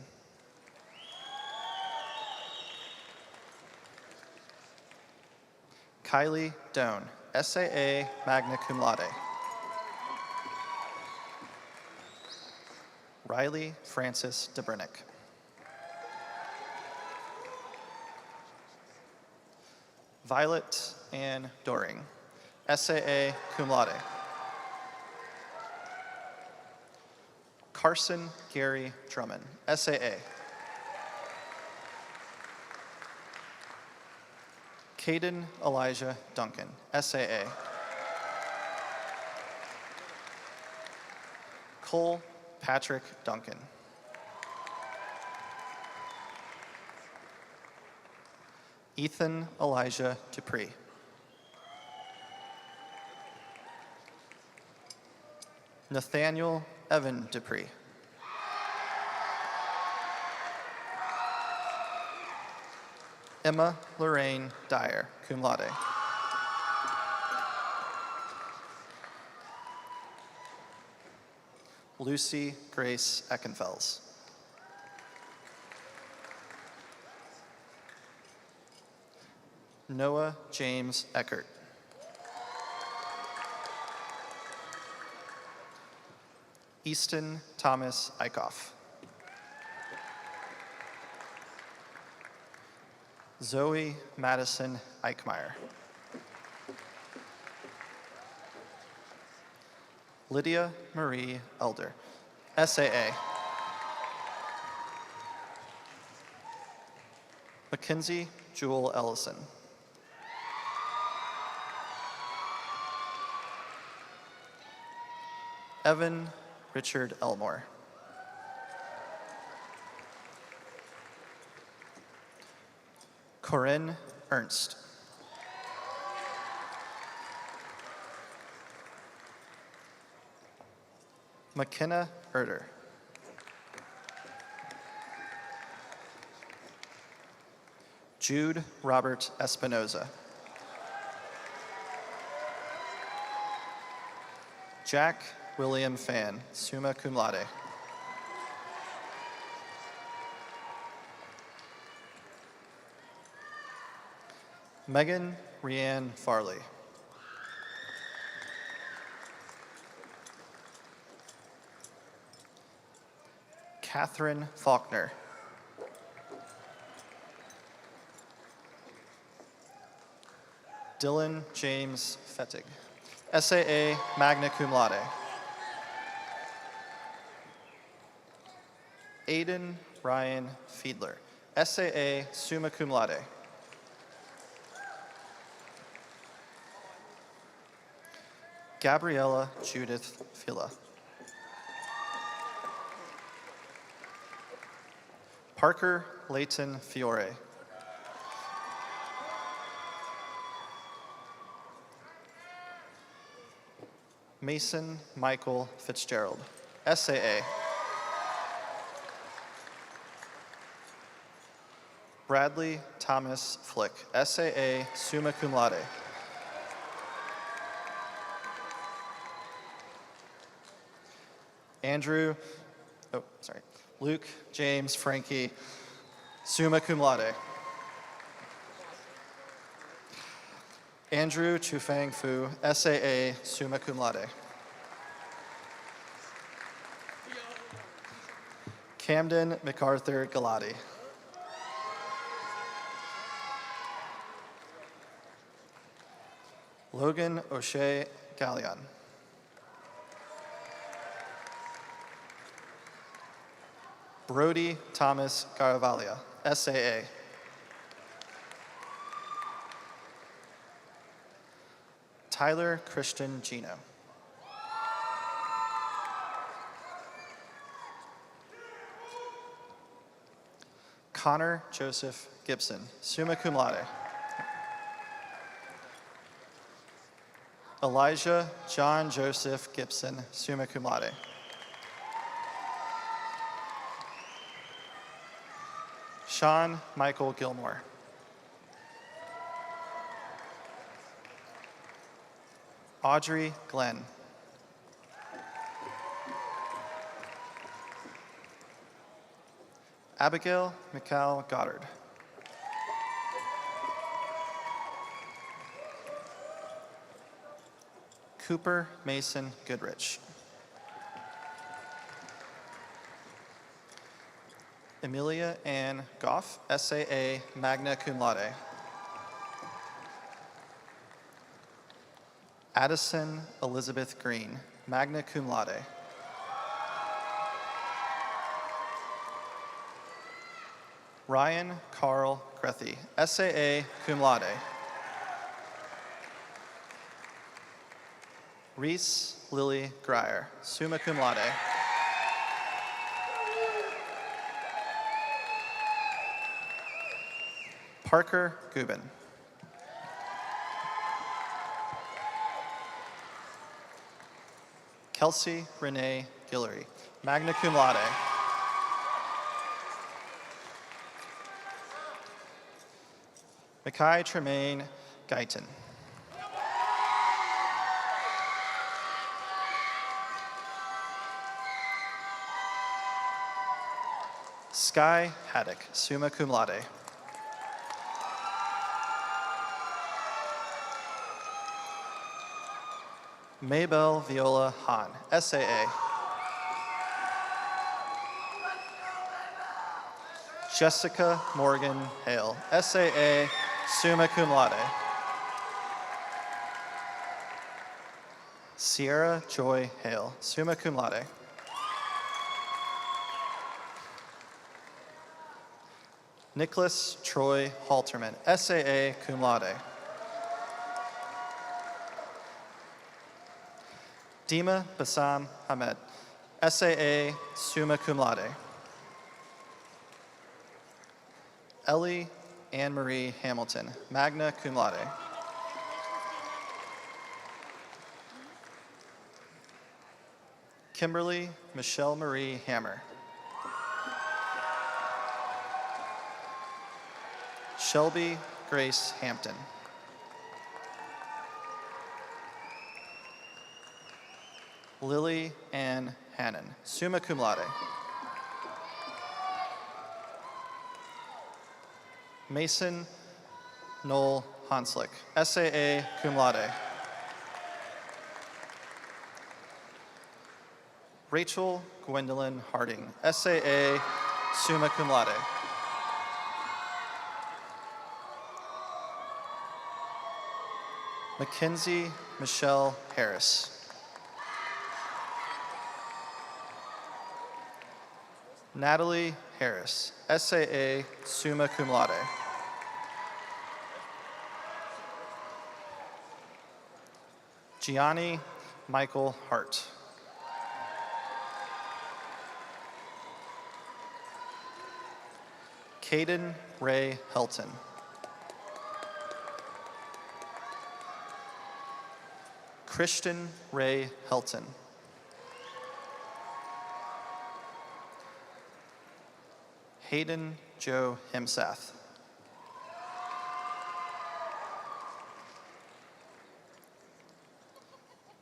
Speaker 7: Kylie Doan, SAA, magna cum laude. Riley Francis DeBrinnick. Violet Ann Doring, SAA, cum laude. Carson Gary Drummond, SAA. Caden Elijah Duncan, SAA. Cole Patrick Duncan. Ethan Elijah Dupree. Nathaniel Evan Dupree. Emma Lorraine Dyer, cum laude. Lucy Grace Eckenfels. Noah James Eckert. Easton Thomas Eichhoff. Zoe Madison Eichmeyer. Lydia Marie Elder, SAA. Mackenzie Jewel Ellison. Evan Richard Elmore. Corinne Ernst. McKenna Erder. Jude Robert Espinoza. Jack William Fan, summa cum laude. Megan Rianne Farley. Catherine Faulkner. Dylan James Fettig, SAA magna cum laude. Aiden Ryan Fiedler, SAA summa cum laude. Gabriella Judith Fila. Parker Leighton Fiore. Mason Michael Fitzgerald, SAA. Bradley Thomas Flick, SAA summa cum laude. Luke James Frankie, summa cum laude. Andrew Chufang Fu, SAA, summa cum laude. Camden MacArthur Galati. Logan O'Shea Gallion. Brody Thomas Garavaglia, SAA. Tyler Christian Gino. Connor Joseph Gibson, summa cum laude. Elijah John Joseph Gibson, summa cum laude. Sean Michael Gilmore. Audrey Glenn. Abigail Mikal Goddard. Cooper Mason Goodrich. Amelia Ann Goff, SAA, magna cum laude. Addison Elizabeth Green, magna cum laude. Ryan Carl Grethy, SAA, cum laude. Reese Lily Grier, summa cum laude. Parker Gubin. Kelsey Renee Guillory, magna cum laude. Mackay Tremaine Guyton. Sky Haddock, summa cum laude. Maybell Viola Hahn, SAA. Jessica Morgan Hale, SAA, summa cum laude. Sierra Joy Hale, summa cum laude. Nicholas Troy Halterman, SAA, cum laude. Dima Bassam Hamed, SAA, summa cum laude. Ellie Anne-Marie Hamilton, magna cum laude. Kimberly Michelle Marie Hammer. Shelby Grace Hampton. Lily Ann Hannon, summa cum laude. Mason Noel Hanslick, SAA cum laude. Rachel Gwendolyn Harding, SAA summa cum laude. Mackenzie Michelle Harris. Natalie Harris, SAA summa cum laude. Gianni Michael Hart. Caden Ray Helton. Christian Ray Helton. Hayden Joe Himsath.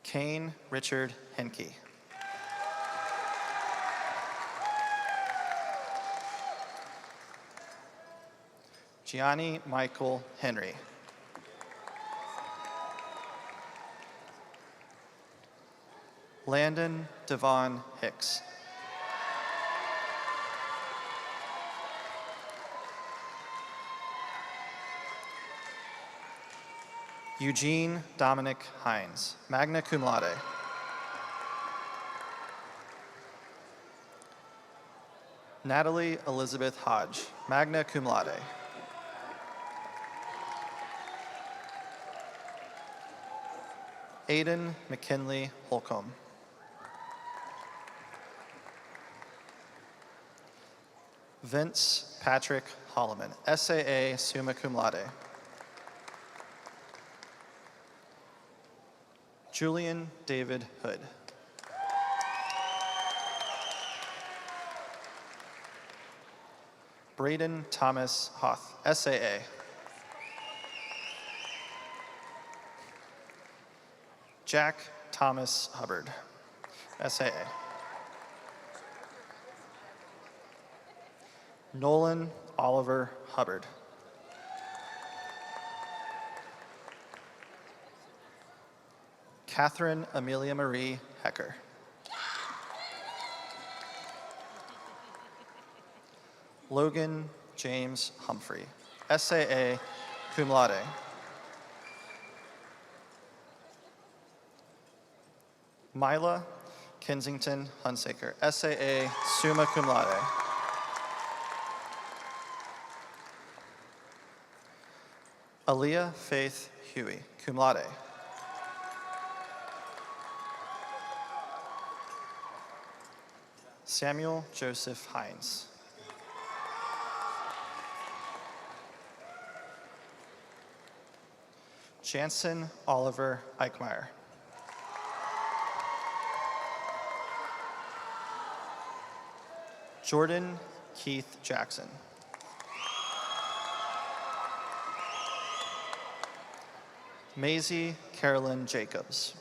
Speaker 7: Kane Richard Henke. Gianni Michael Henry. Landon Devon Hicks. Eugene Dominic Hines, magna cum laude. Natalie Elizabeth Hodge, magna cum laude. Aiden McKinley Holcomb. Vince Patrick Holloman, SAA summa cum laude. Julian David Hood. Braden Thomas Hoth, SAA. Jack Thomas Hubbard, SAA. Nolan Oliver Hubbard. Catherine Amelia Marie Hecker. Logan James Humphrey, SAA cum laude. Mila Kensington Hunsaker, SAA summa cum laude. Aaliyah Faith Huey, cum laude. Samuel Joseph Hines. Jansen Oliver Eichmeyer. Jordan Keith Jackson. Maisie Carolyn Jacobs.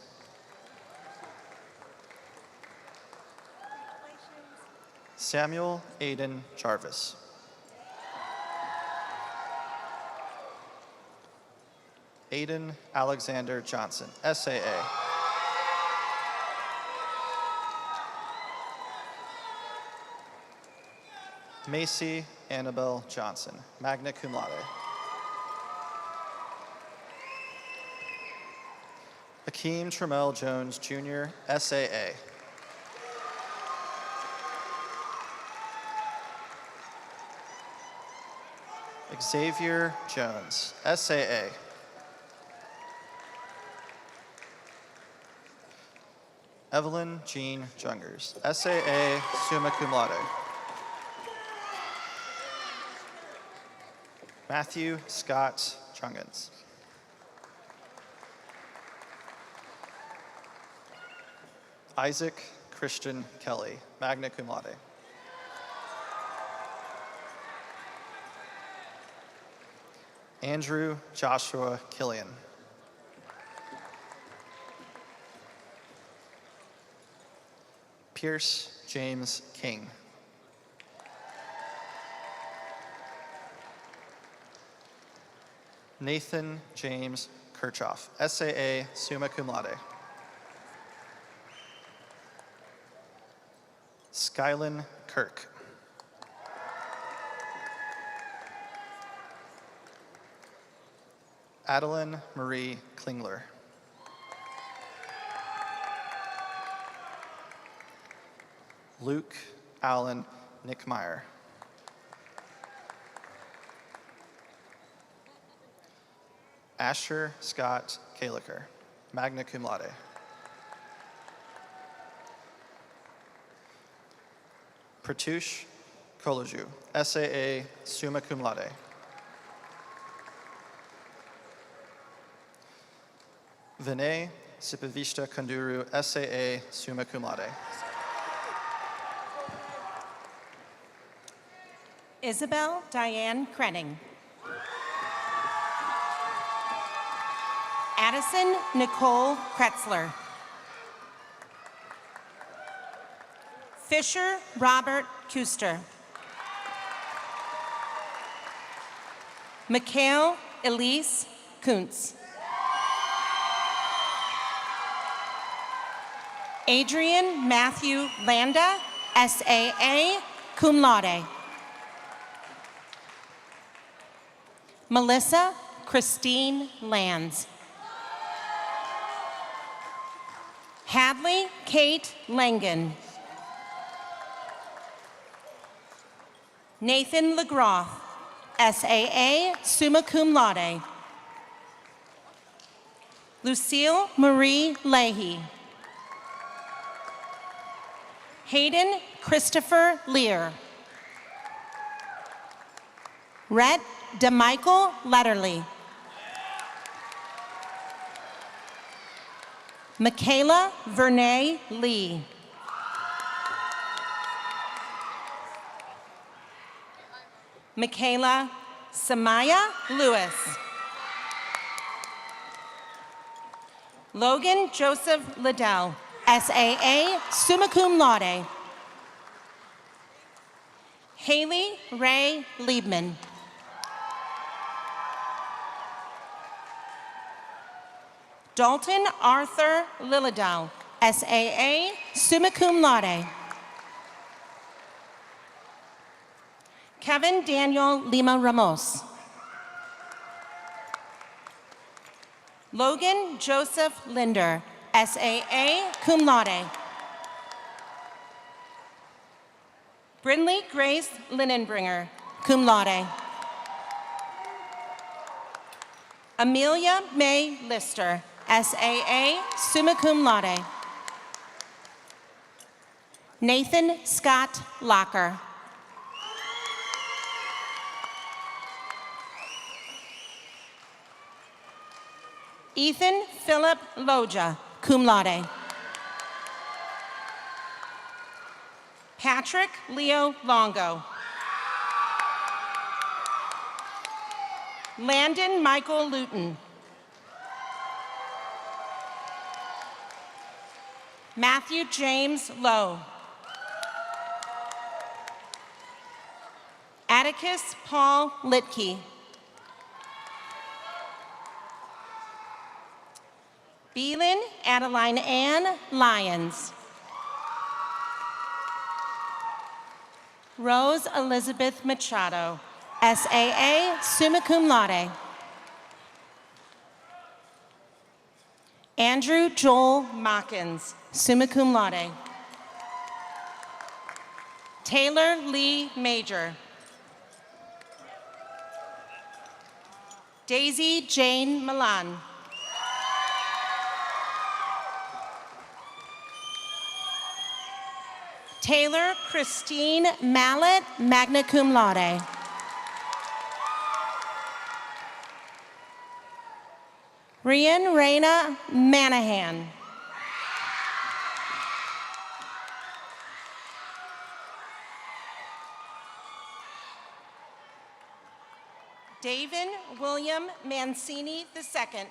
Speaker 7: Samuel Aiden Jarvis. Aiden Alexander Johnson, SAA. Macy Annabelle Johnson, magna cum laude. Hakeem Trammell Jones Jr., SAA. Xavier Jones, SAA. Evelyn Jean Jungers, SAA summa cum laude. Matthew Scott Chungans. Isaac Christian Kelly, magna cum laude. Andrew Joshua Killian. Pierce James King. Nathan James Kirchhoff, SAA, summa cum laude. Skylin Kirk. Adeline Marie Klingler. Luke Allen Nickmeyer. Asher Scott Kaliker, magna cum laude. Pratush Koloju, SAA, summa cum laude. Vinay Sipavishta Kanduru, SAA, summa cum laude.
Speaker 8: Isabel Diane Krenning. Addison Nicole Kretzler. Fisher Robert Kuster. Mikhail Elise Kuntz. Adrian Matthew Landa, SAA, cum laude. Melissa Christine Lands. Hadley Kate Langen. Nathan LeGroff, SAA, summa cum laude. Lucille Marie Leahy. Hayden Christopher Lear. Rhett DeMichael Letterly. Michaela Vernay Lee. Michaela Samaya Lewis. Logan Joseph Liddell, SAA, summa cum laude. Haley Ray Liebman. Dalton Arthur Lillidow, SAA, summa cum laude. Kevin Daniel Lima Ramos. Logan Joseph Linder, SAA, cum laude. Brindley Grace Linenbringer, cum laude. Amelia May Lister, SAA, summa cum laude. Nathan Scott Locker. Ethan Philip Loja, cum laude. Patrick Leo Longo. Landon Michael Luton. Matthew James Lowe. Atticus Paul Litke. Beelin Adeline Ann Lyons. Rose Elizabeth Machado, SAA, summa cum laude. Andrew Joel Mockins, summa cum laude. Taylor Lee Major. Daisy Jane Milan. Taylor Christine Mallet, magna cum laude. Rian Raina Manahan. David William Mancini II.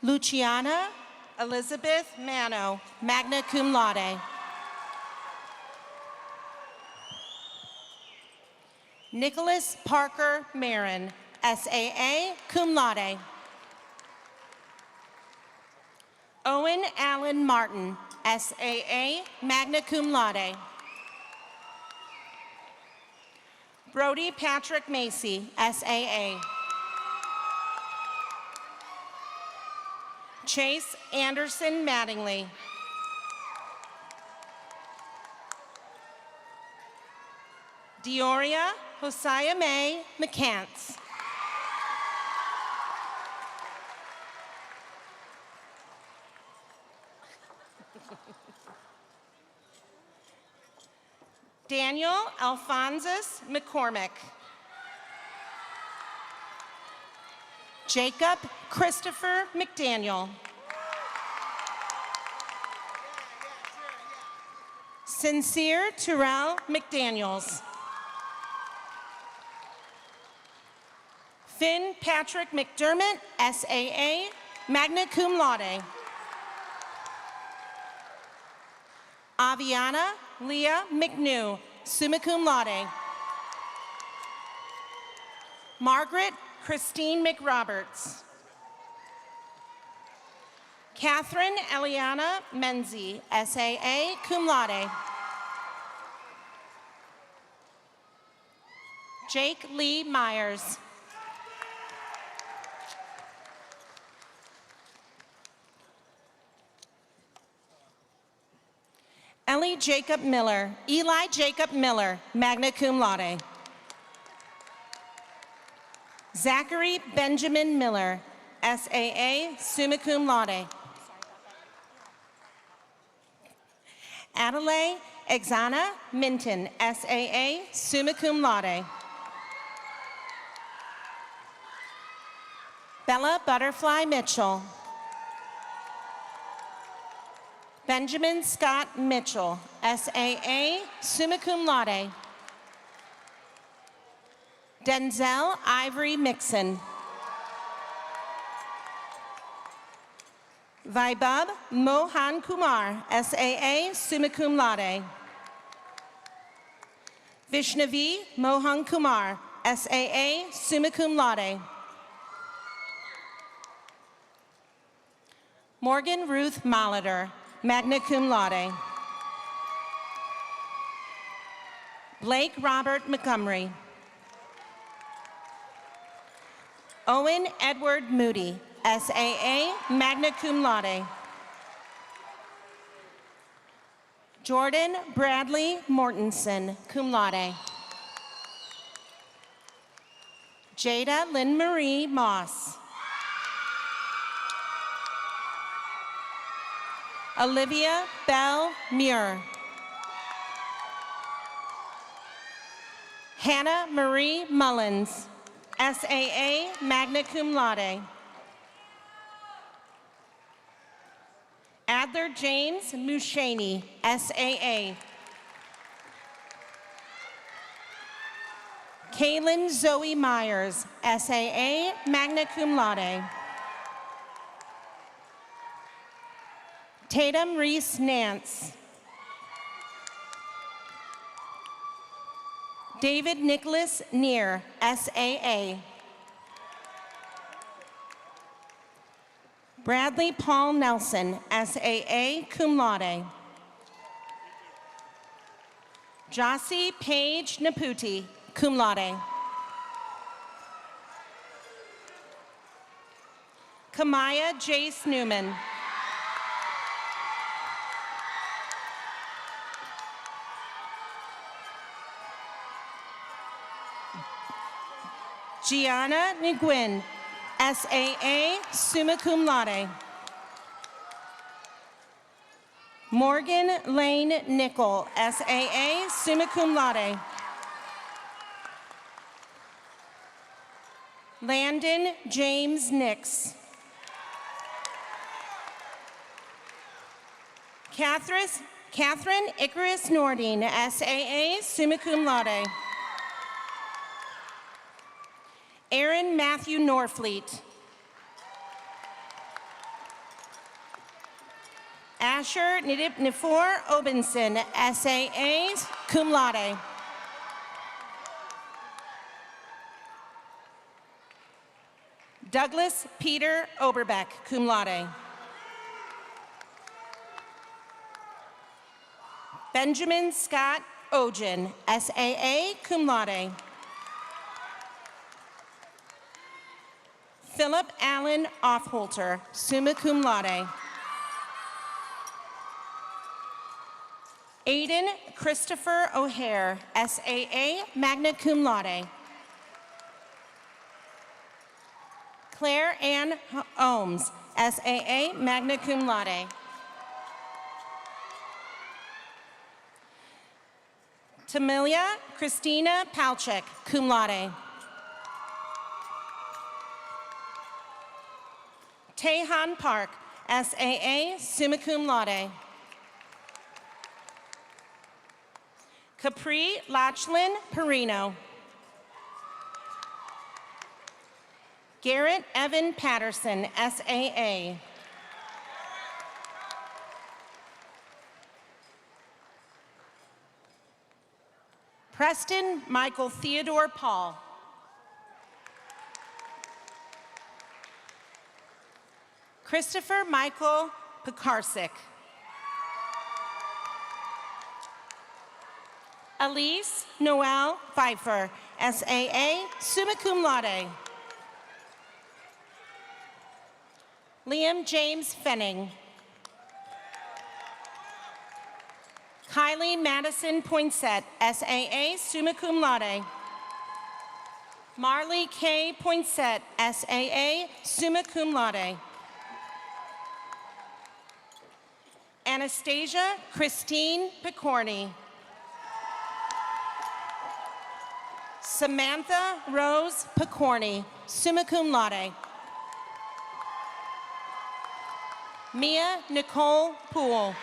Speaker 8: Luciana Elizabeth Mano, magna cum laude. Nicholas Parker Marin, SAA, cum laude. Owen Allen Martin, SAA, magna cum laude. Brody Patrick Macy, SAA. Chase Anderson Mattingly. Dioria Hosiah May McCants. Daniel Alphonsus McCormick. Jacob Christopher McDaniel. Sincere Terrell McDaniels. Finn Patrick McDermott, SAA, magna cum laude. Aviana Leah McNew, summa cum laude. Margaret Christine McRoberts. Catherine Eliana Menzi, SAA, cum laude. Jake Lee Myers. Eli Jacob Miller, Eli Jacob Miller, magna cum laude. Zachary Benjamin Miller, SAA, summa cum laude. Adelaide Exana Minton, SAA, summa cum laude. Bella Butterfly Mitchell. Benjamin Scott Mitchell, SAA, summa cum laude. Denzel Ivory Mixon. Vaibab Mohan Kumar, SAA, summa cum laude. Vishnavi Mohan Kumar, SAA, summa cum laude. Morgan Ruth Molitor, magna cum laude. Blake Robert Montgomery. Owen Edward Moody, SAA, magna cum laude. Jordan Bradley Mortensen, cum laude. Jada Lynn Marie Moss. Olivia Bell Muir. Hannah Marie Mullins, SAA, magna cum laude. Adler James Mushaney, SAA. Kaylin Zoe Myers, SAA, magna cum laude. Tatum Reese Nance. David Nicholas Neer, SAA. Bradley Paul Nelson, SAA, cum laude. Jossie Paige Naputi, cum laude. Kamaya Jace Newman. Gianna Nguyen, SAA, summa cum laude. Morgan Lane Nickel, SAA, summa cum laude. Landon James Nix. Catherine Icarus Nordine, SAA, summa cum laude. Aaron Matthew Norfleet. Asher Nidip Nifor Obenson, SAA, cum laude. Douglas Peter Oberbeck, cum laude. Benjamin Scott Ogen, SAA, cum laude. Philip Allen Offholter, summa cum laude. Aiden Christopher O'Hare, SAA, magna cum laude. Claire Ann Ohms, SAA, magna cum laude. Tamilia Christina Palchik, cum laude. Taehan Park, SAA, summa cum laude. Capri Lachlin Perino. Garrett Evan Patterson, SAA. Preston Michael Theodore Paul. Christopher Michael Pekarsik. Elise Noel Pfeiffer, SAA, summa cum laude. Liam James Fenning. Kylie Madison Poinsett, SAA, summa cum laude. Marley K. Poinsett, SAA, summa cum laude. Anastasia Christine Picorni. Samantha Rose Picorni, summa cum laude. Mia Nicole Poole.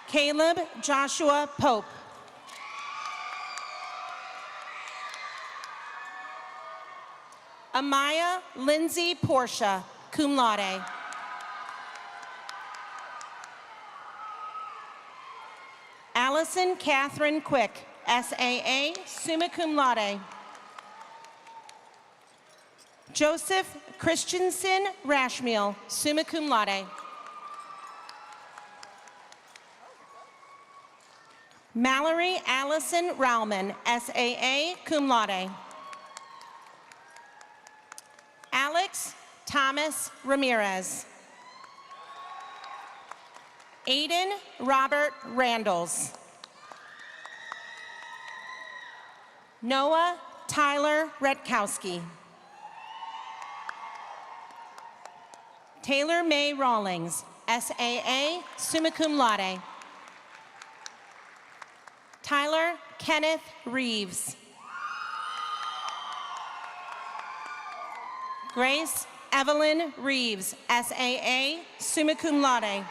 Speaker 8: Caleb Joshua Pope. Amaya Lindsay Portia, cum laude. Allison Catherine Quick, SAA, summa cum laude. Joseph Christensen Rashmiel, summa cum laude. Mallory Allison Rauman, SAA, cum laude. Alex Thomas Ramirez. Aiden Robert Randalls. Noah Tyler Retkowski. Taylor May Rawlings, SAA, summa cum laude. Tyler Kenneth Reeves. Grace Evelyn Reeves, SAA, summa cum laude.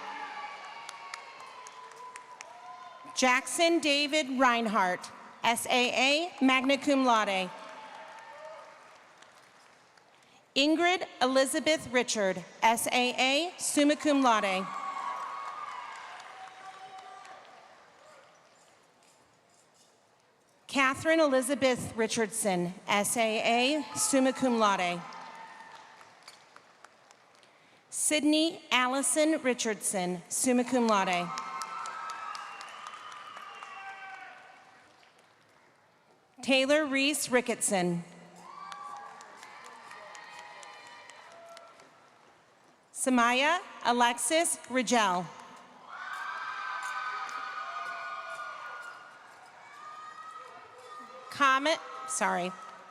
Speaker 8: Jackson David Reinhardt, SAA, magna cum laude. Ingrid Elizabeth Richard, SAA, summa cum laude. Catherine Elizabeth Richardson, SAA, summa cum laude. Sydney Allison Richardson, summa cum laude. Taylor Reese Ricketson. Samaya Alexis Rigel.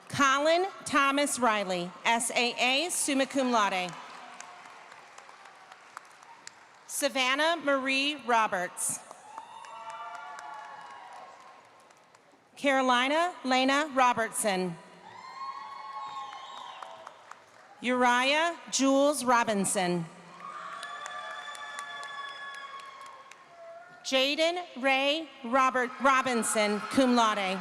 Speaker 8: Colin Thomas Riley, SAA, summa cum laude. Savannah Marie Roberts. Carolina Lena Robertson. Uriah Jules Robinson. Jaden Ray Robinson, cum laude.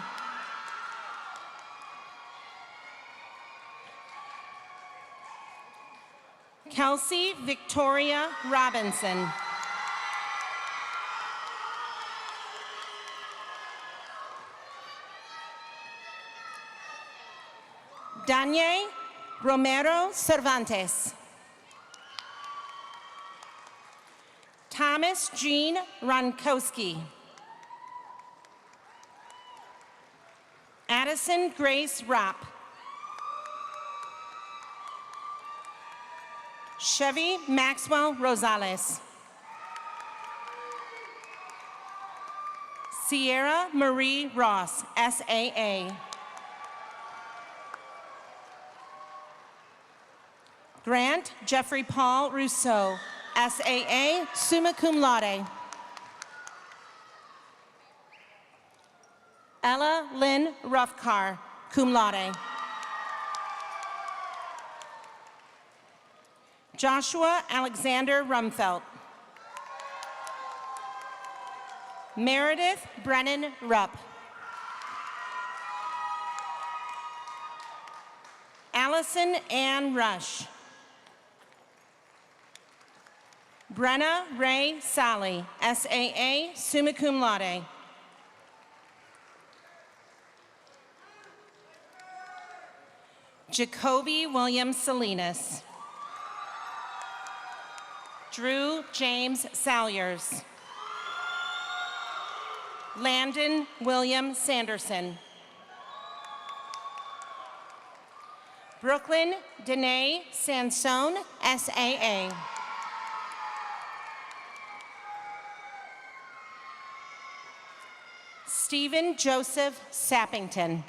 Speaker 8: Kelsey Victoria Robinson. Danye Romero Cervantes. Thomas Jean Ronkowski. Addison Grace Rapp. Chevy Maxwell Rosales. Sierra Marie Ross, SAA. Grant Jeffrey Paul Rousseau, SAA, summa cum laude. Ella Lynn Ruffcar, cum laude. Joshua Alexander Rumfelt. Meredith Brennan Rupp. Allison Ann Rush. Brenna Ray Sally, SAA, summa cum laude. Jacoby William Salinas. Drew James Salyers. Landon William Sanderson. Brooklyn Danae Sansone, SAA. Stephen Joseph Sappington.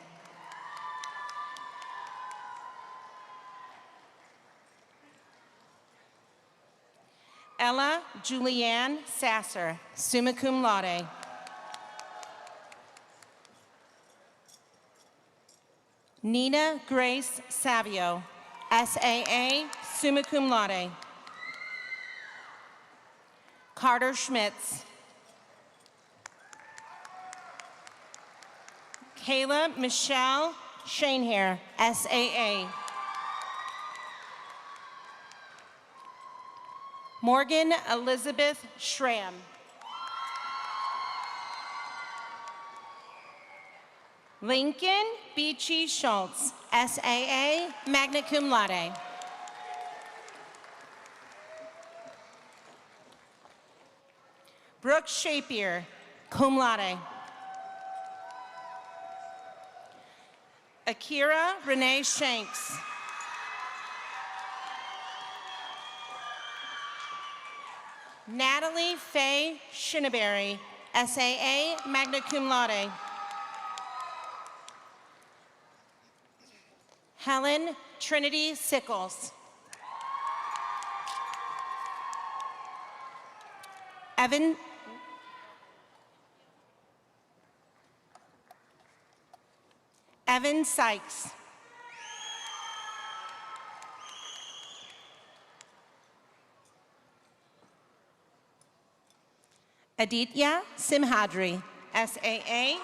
Speaker 8: Ella Julianne Sasser, summa cum laude. Nina Grace Savio, SAA, summa cum laude. Carter Schmitz. Kayla Michelle Shanehair, SAA. Morgan Elizabeth Schramm. Lincoln Beachy Schultz, SAA, magna cum laude. Brooke Shapier, cum laude. Akira Renee Shanks. Natalie Faye Shinneberry, SAA, magna cum laude. Helen Trinity Sickles. Evan Sykes. Aditya Simhadri, SAA.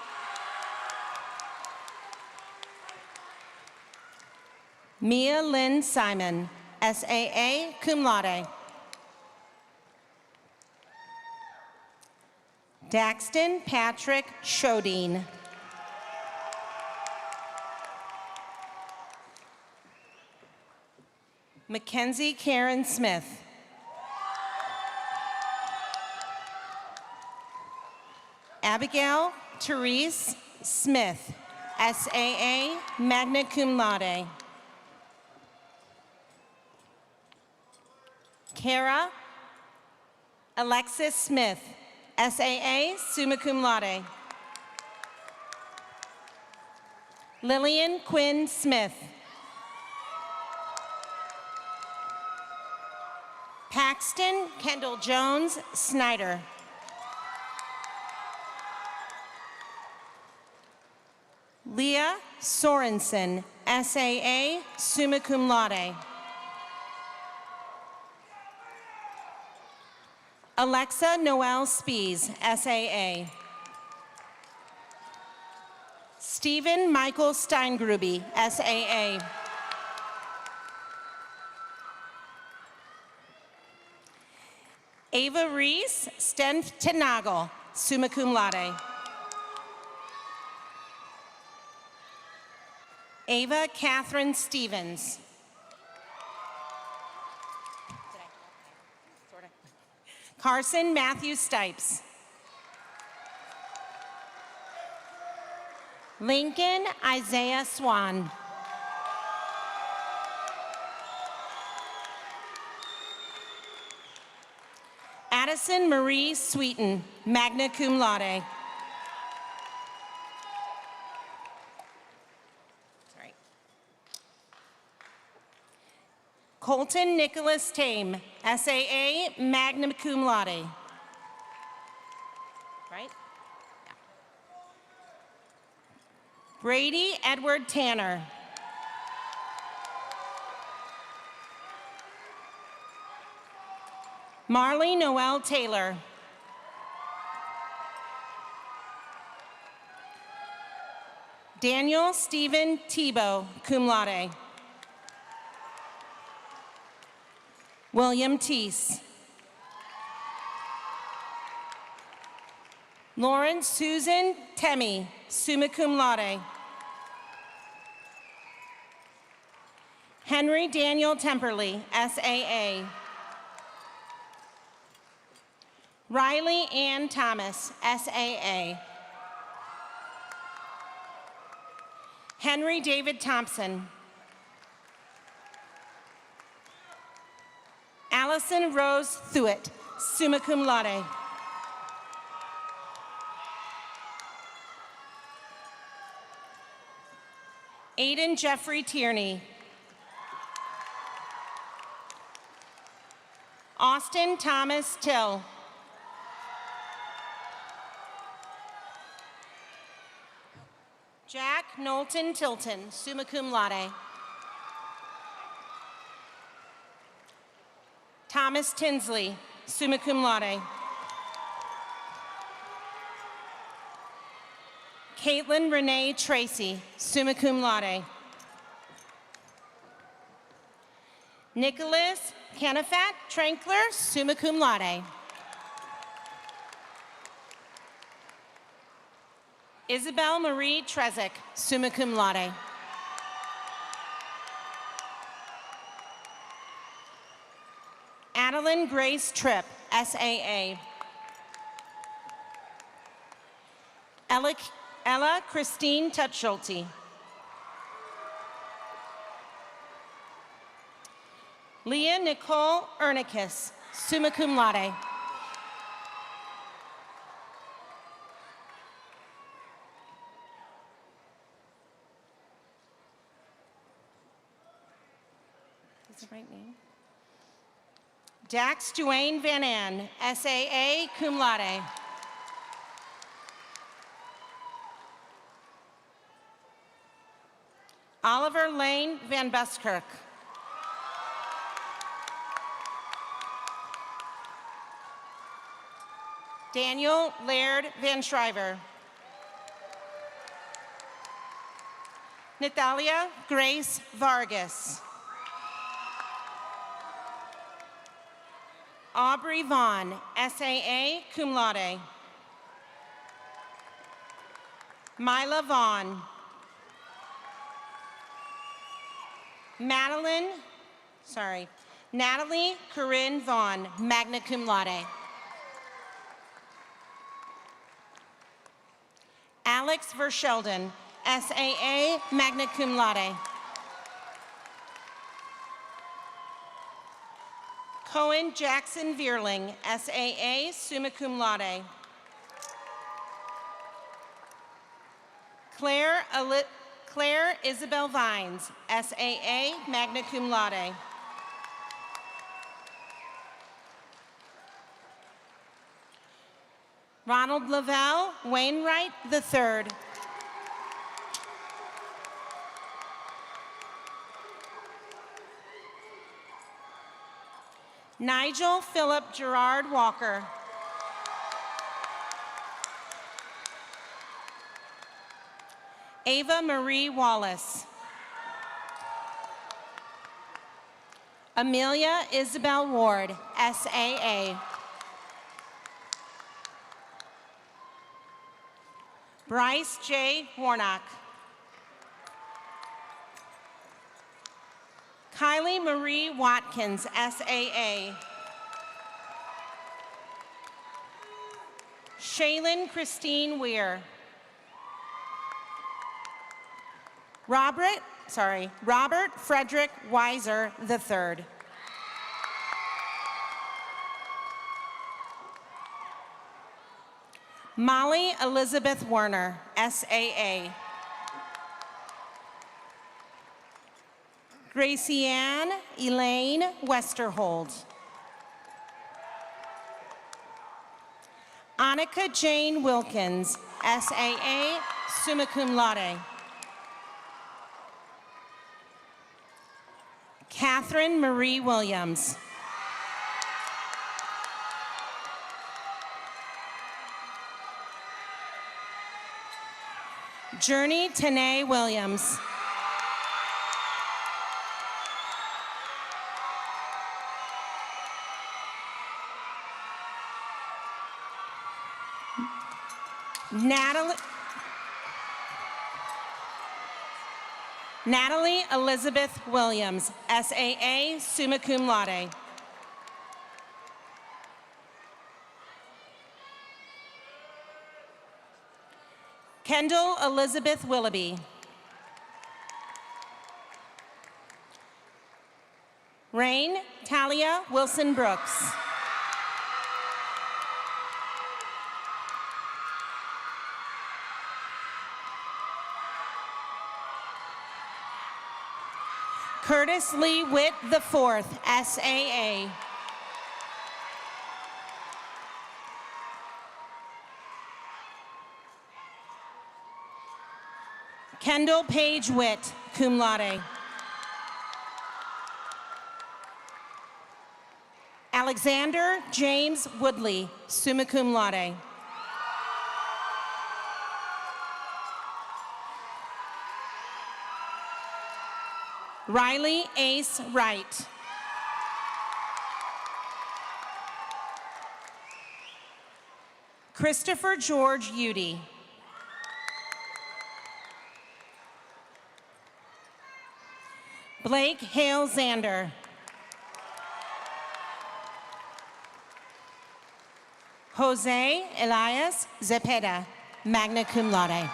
Speaker 8: Mia Lynn Simon, SAA, cum laude. Daxton Patrick Shodine. Mackenzie Karen Smith. Abigail Therese Smith, SAA, magna cum laude. Kara Alexis Smith, SAA, summa cum laude. Lillian Quinn Smith. Paxton Kendall Jones Snyder. Leah Sorensen, SAA, summa cum laude. Alexa Noel Spees, SAA. Stephen Michael Steingruby, SAA. Ava Reese Stentenagel, summa cum laude. Ava Catherine Stevens. Carson Matthew Stipes. Lincoln Isaiah Swan. Addison Marie Sweeten, magna cum laude. Sorry. Colton Nicholas Tame, SAA, magna cum laude. Right? Yeah. Brady Edward Tanner. Marley Noel Taylor. Daniel Stephen Tebow, cum laude. William Teese. Lauren Susan Temmie, summa cum laude. Henry Daniel Temperley, SAA. Riley Ann Thomas, SAA. Henry David Thompson. Allison Rose Thuet, summa cum laude. Aiden Jeffrey Tierney. Austin Thomas Till. Jack Knowlton Tilton, summa cum laude. Thomas Tinsley, summa cum laude. Caitlin Renee Tracy, summa cum laude. Nicholas Canafat Trankler, summa cum laude. Isabel Marie Trezek, summa cum laude. Adeline Grace Tripp, SAA. Ella Christine Tutschulte. Leah Nicole Ernicus, summa cum laude. Is the right name? Dax Duane Van Ann, SAA, cum laude. Oliver Lane Van Buskirk. Daniel Laird Van Shriver. Natalia Grace Vargas. Aubrey Vaughn, SAA, cum laude. Mila Vaughn. Natalie Corinne Vaughn, magna cum laude. Alex Verschelden, SAA, magna cum laude. Cohen Jackson Vierling, SAA, summa cum laude. Claire Isabel Vines, SAA, magna cum laude. Ronald Lavelle Wainwright III. Nigel Philip Gerard Walker. Ava Marie Wallace. Amelia Isabel Ward, SAA. Bryce J. Warnock. Kylie Marie Watkins, SAA. Shaylin Christine Weir. Robert Frederick Weiser III. Molly Elizabeth Werner, SAA. Gracianne Elaine Westerhold. Annika Jane Wilkins, SAA, summa cum laude. Catherine Marie Williams. Journey Tanae Williams. Natalie Elizabeth Williams, SAA, summa cum laude. Kendall Elizabeth Willoughby. Rain Talia Wilson Brooks. Curtis Lee Witt IV, SAA. Kendall Page Witt, cum laude. Alexander James Woodley, summa cum laude. Riley Ace Wright. Christopher George Udy. Blake Hale Zander. Jose Elias Zepeda, magna cum laude.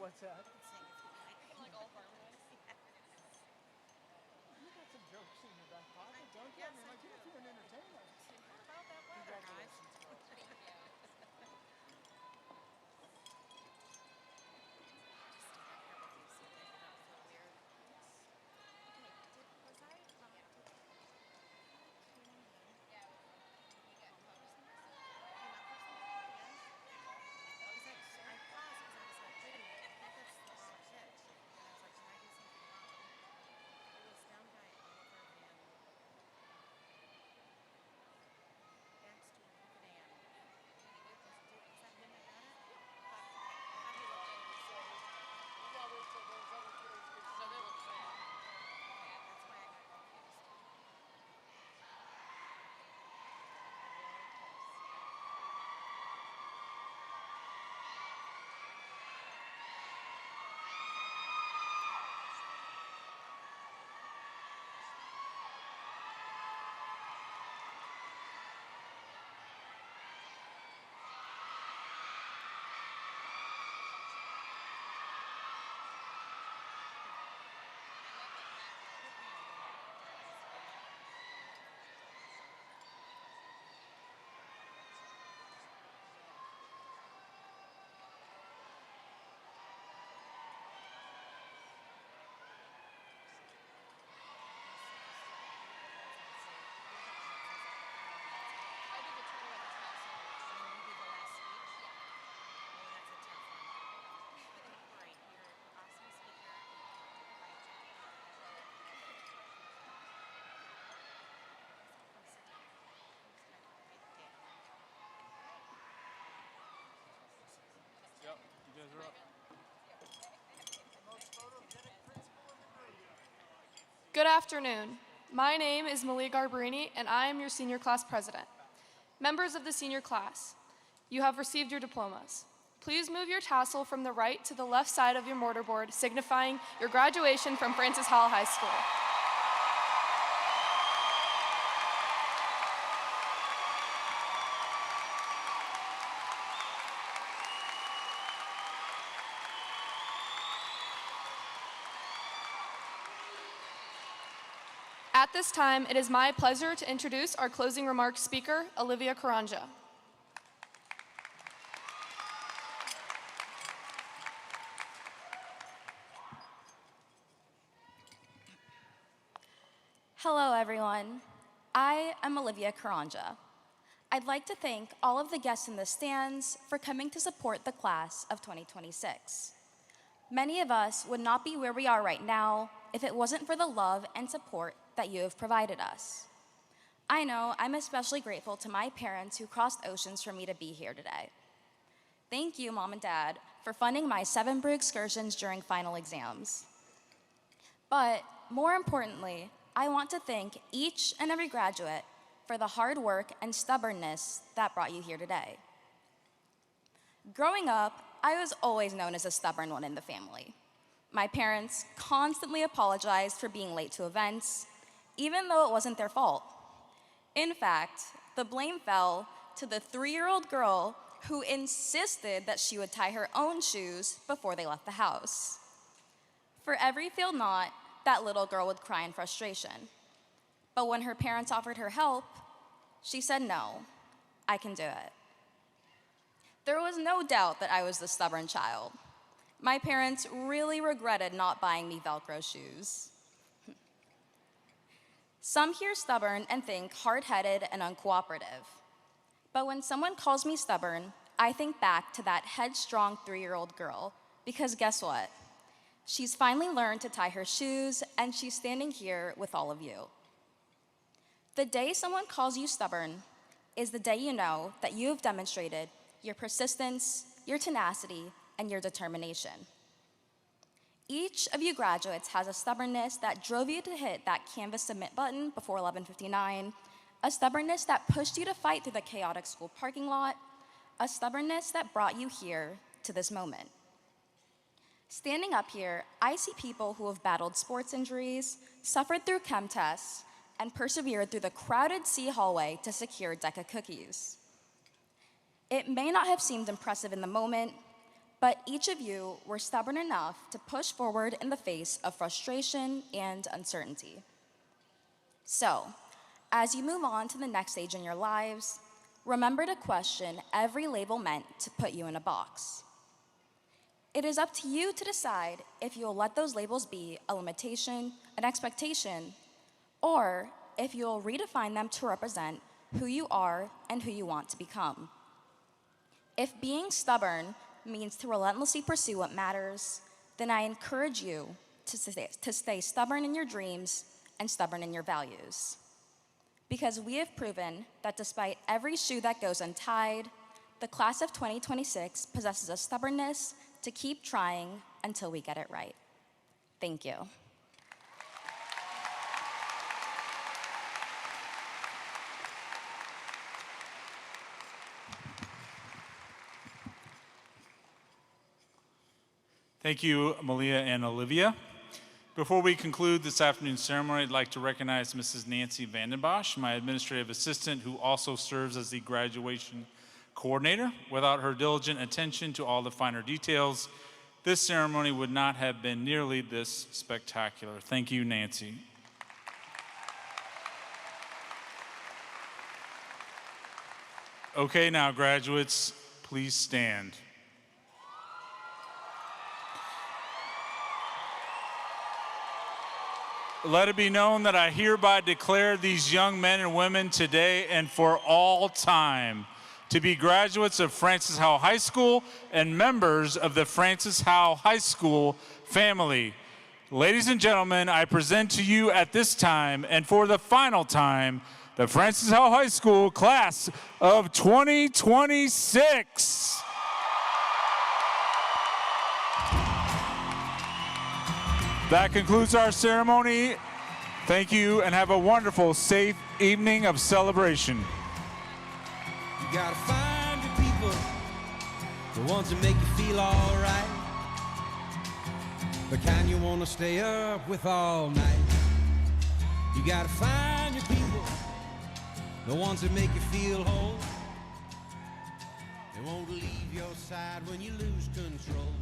Speaker 6: What's that? Like all harmonies. You got some jokes in your back pocket, don't you? I mean, like, you're an entertainer. What about that weather, guys? Thank you.
Speaker 9: Good afternoon. My name is Malia Garbarini, and I am your senior class president. Members of the senior class, you have received your diplomas. Please move your tassel from the right to the left side of your mortarboard, signifying your graduation from Francis Howell High School. At this time, it is my pleasure to introduce our closing remarks speaker, Olivia Karanja.
Speaker 10: Hello, everyone. I am Olivia Karanja. I'd like to thank all of the guests in the stands for coming to support the class of 2026. Many of us would not be where we are right now if it wasn't for the love and support that you have provided us. I know I'm especially grateful to my parents who crossed oceans for me to be here today. Thank you, Mom and Dad, for funding my 7 brew excursions during final exams. But more importantly, I want to thank each and every graduate for the hard work and stubbornness that brought you here today. Growing up, I was always known as a stubborn one in the family. My parents constantly apologized for being late to events, even though it wasn't their fault. In fact, the blame fell to the 3-year-old girl who insisted that she would tie her own shoes before they left the house. For every failed knot, that little girl would cry in frustration. But when her parents offered her help, she said, "No, I can do it." There was no doubt that I was the stubborn child. My parents really regretted not buying me Velcro shoes. Some hear stubborn and think hard-headed and uncooperative. But when someone calls me stubborn, I think back to that headstrong 3-year-old girl, because guess what? She's finally learned to tie her shoes, and she's standing here with all of you. The day someone calls you stubborn is the day you know that you have demonstrated your persistence, your tenacity, and your determination. Each of you graduates has a stubbornness that drove you to hit that Canvas submit button before 11:59, a stubbornness that pushed you to fight through the chaotic school parking lot, a stubbornness that brought you here to this moment. Standing up here, I see people who have battled sports injuries, suffered through chem tests, and persevered through the crowded C hallway to secure a deck of cookies. It may not have seemed impressive in the moment, but each of you were stubborn enough to push forward in the face of frustration and uncertainty. So, as you move on to the next stage in your lives, remember to question every label meant to put you in a box. It is up to you to decide if you'll let those labels be a limitation, an expectation, or if you'll redefine them to represent who you are and who you want to become. If being stubborn means to relentlessly pursue what matters, then I encourage you to stay stubborn in your dreams and stubborn in your values. Because we have proven that despite every shoe that goes untied, the class of 2026 possesses a stubbornness to keep trying until we get it right. Thank you.
Speaker 4: Thank you, Malia and Olivia. Before we conclude this afternoon's ceremony, I'd like to recognize Mrs. Nancy Vandenbosch, my administrative assistant, who also serves as the graduation coordinator. Without her diligent attention to all the finer details, this ceremony would not have been nearly this spectacular. Thank you, Nancy. Okay, now graduates, please stand. Let it be known that I hereby declare these young men and women today and for all time to be graduates of Francis Howell High School and members of the Francis Howell High School family. Ladies and gentlemen, I present to you at this time and for the final time the Francis Howell High School class of 2026. That concludes our ceremony. Thank you and have a wonderful, safe evening of celebration.
Speaker 11: You gotta find your people, the ones that make you feel all right, the kind you wanna stay up with all night. You gotta find your people, the ones that make you feel whole. They won't leave your side when you lose control.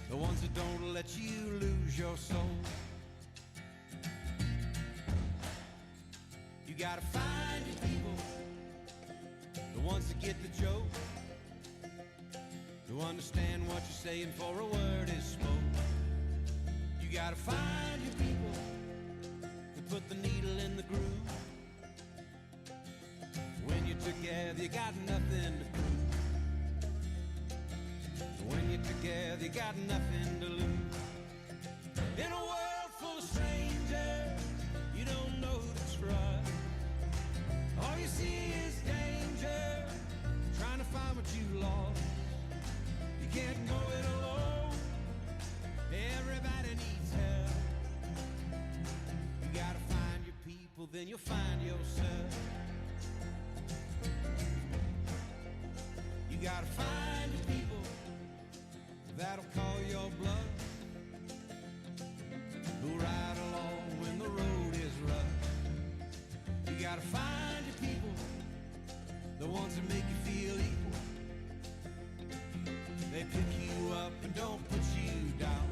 Speaker 11: The ones that don't let you lose your soul. You gotta find your people, the ones that get the joke, who understand what you're saying for a word is spoke. You gotta find your people, to put the needle in the groove. When you're together, you got nothing to prove. When you're together, you got nothing to lose. In a world full of strangers, you don't know who to trust. All you see is danger, trying to find what you lost. You can't go it alone, everybody needs help. You gotta find your people, then you'll find yourself. You gotta find your people that'll call your bluff, who ride along when the road is rough. You gotta find your people, the ones that make you feel equal. They pick you up and don't put you down,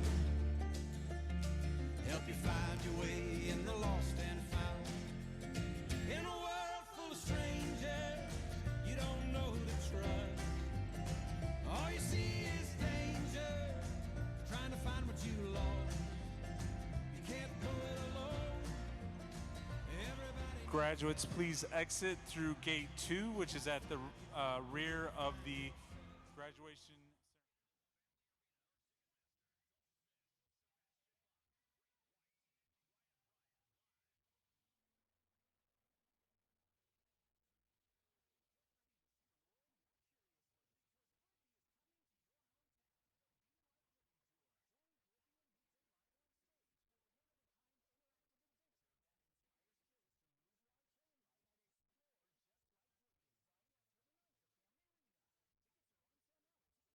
Speaker 11: help you find your way in the lost and found. In a world full of strangers, you don't know who to trust. All you see is danger, trying to find what you lost. You can't go it alone. Everybody.
Speaker 4: Graduates, please exit through gate 2, which is at the rear of the graduation.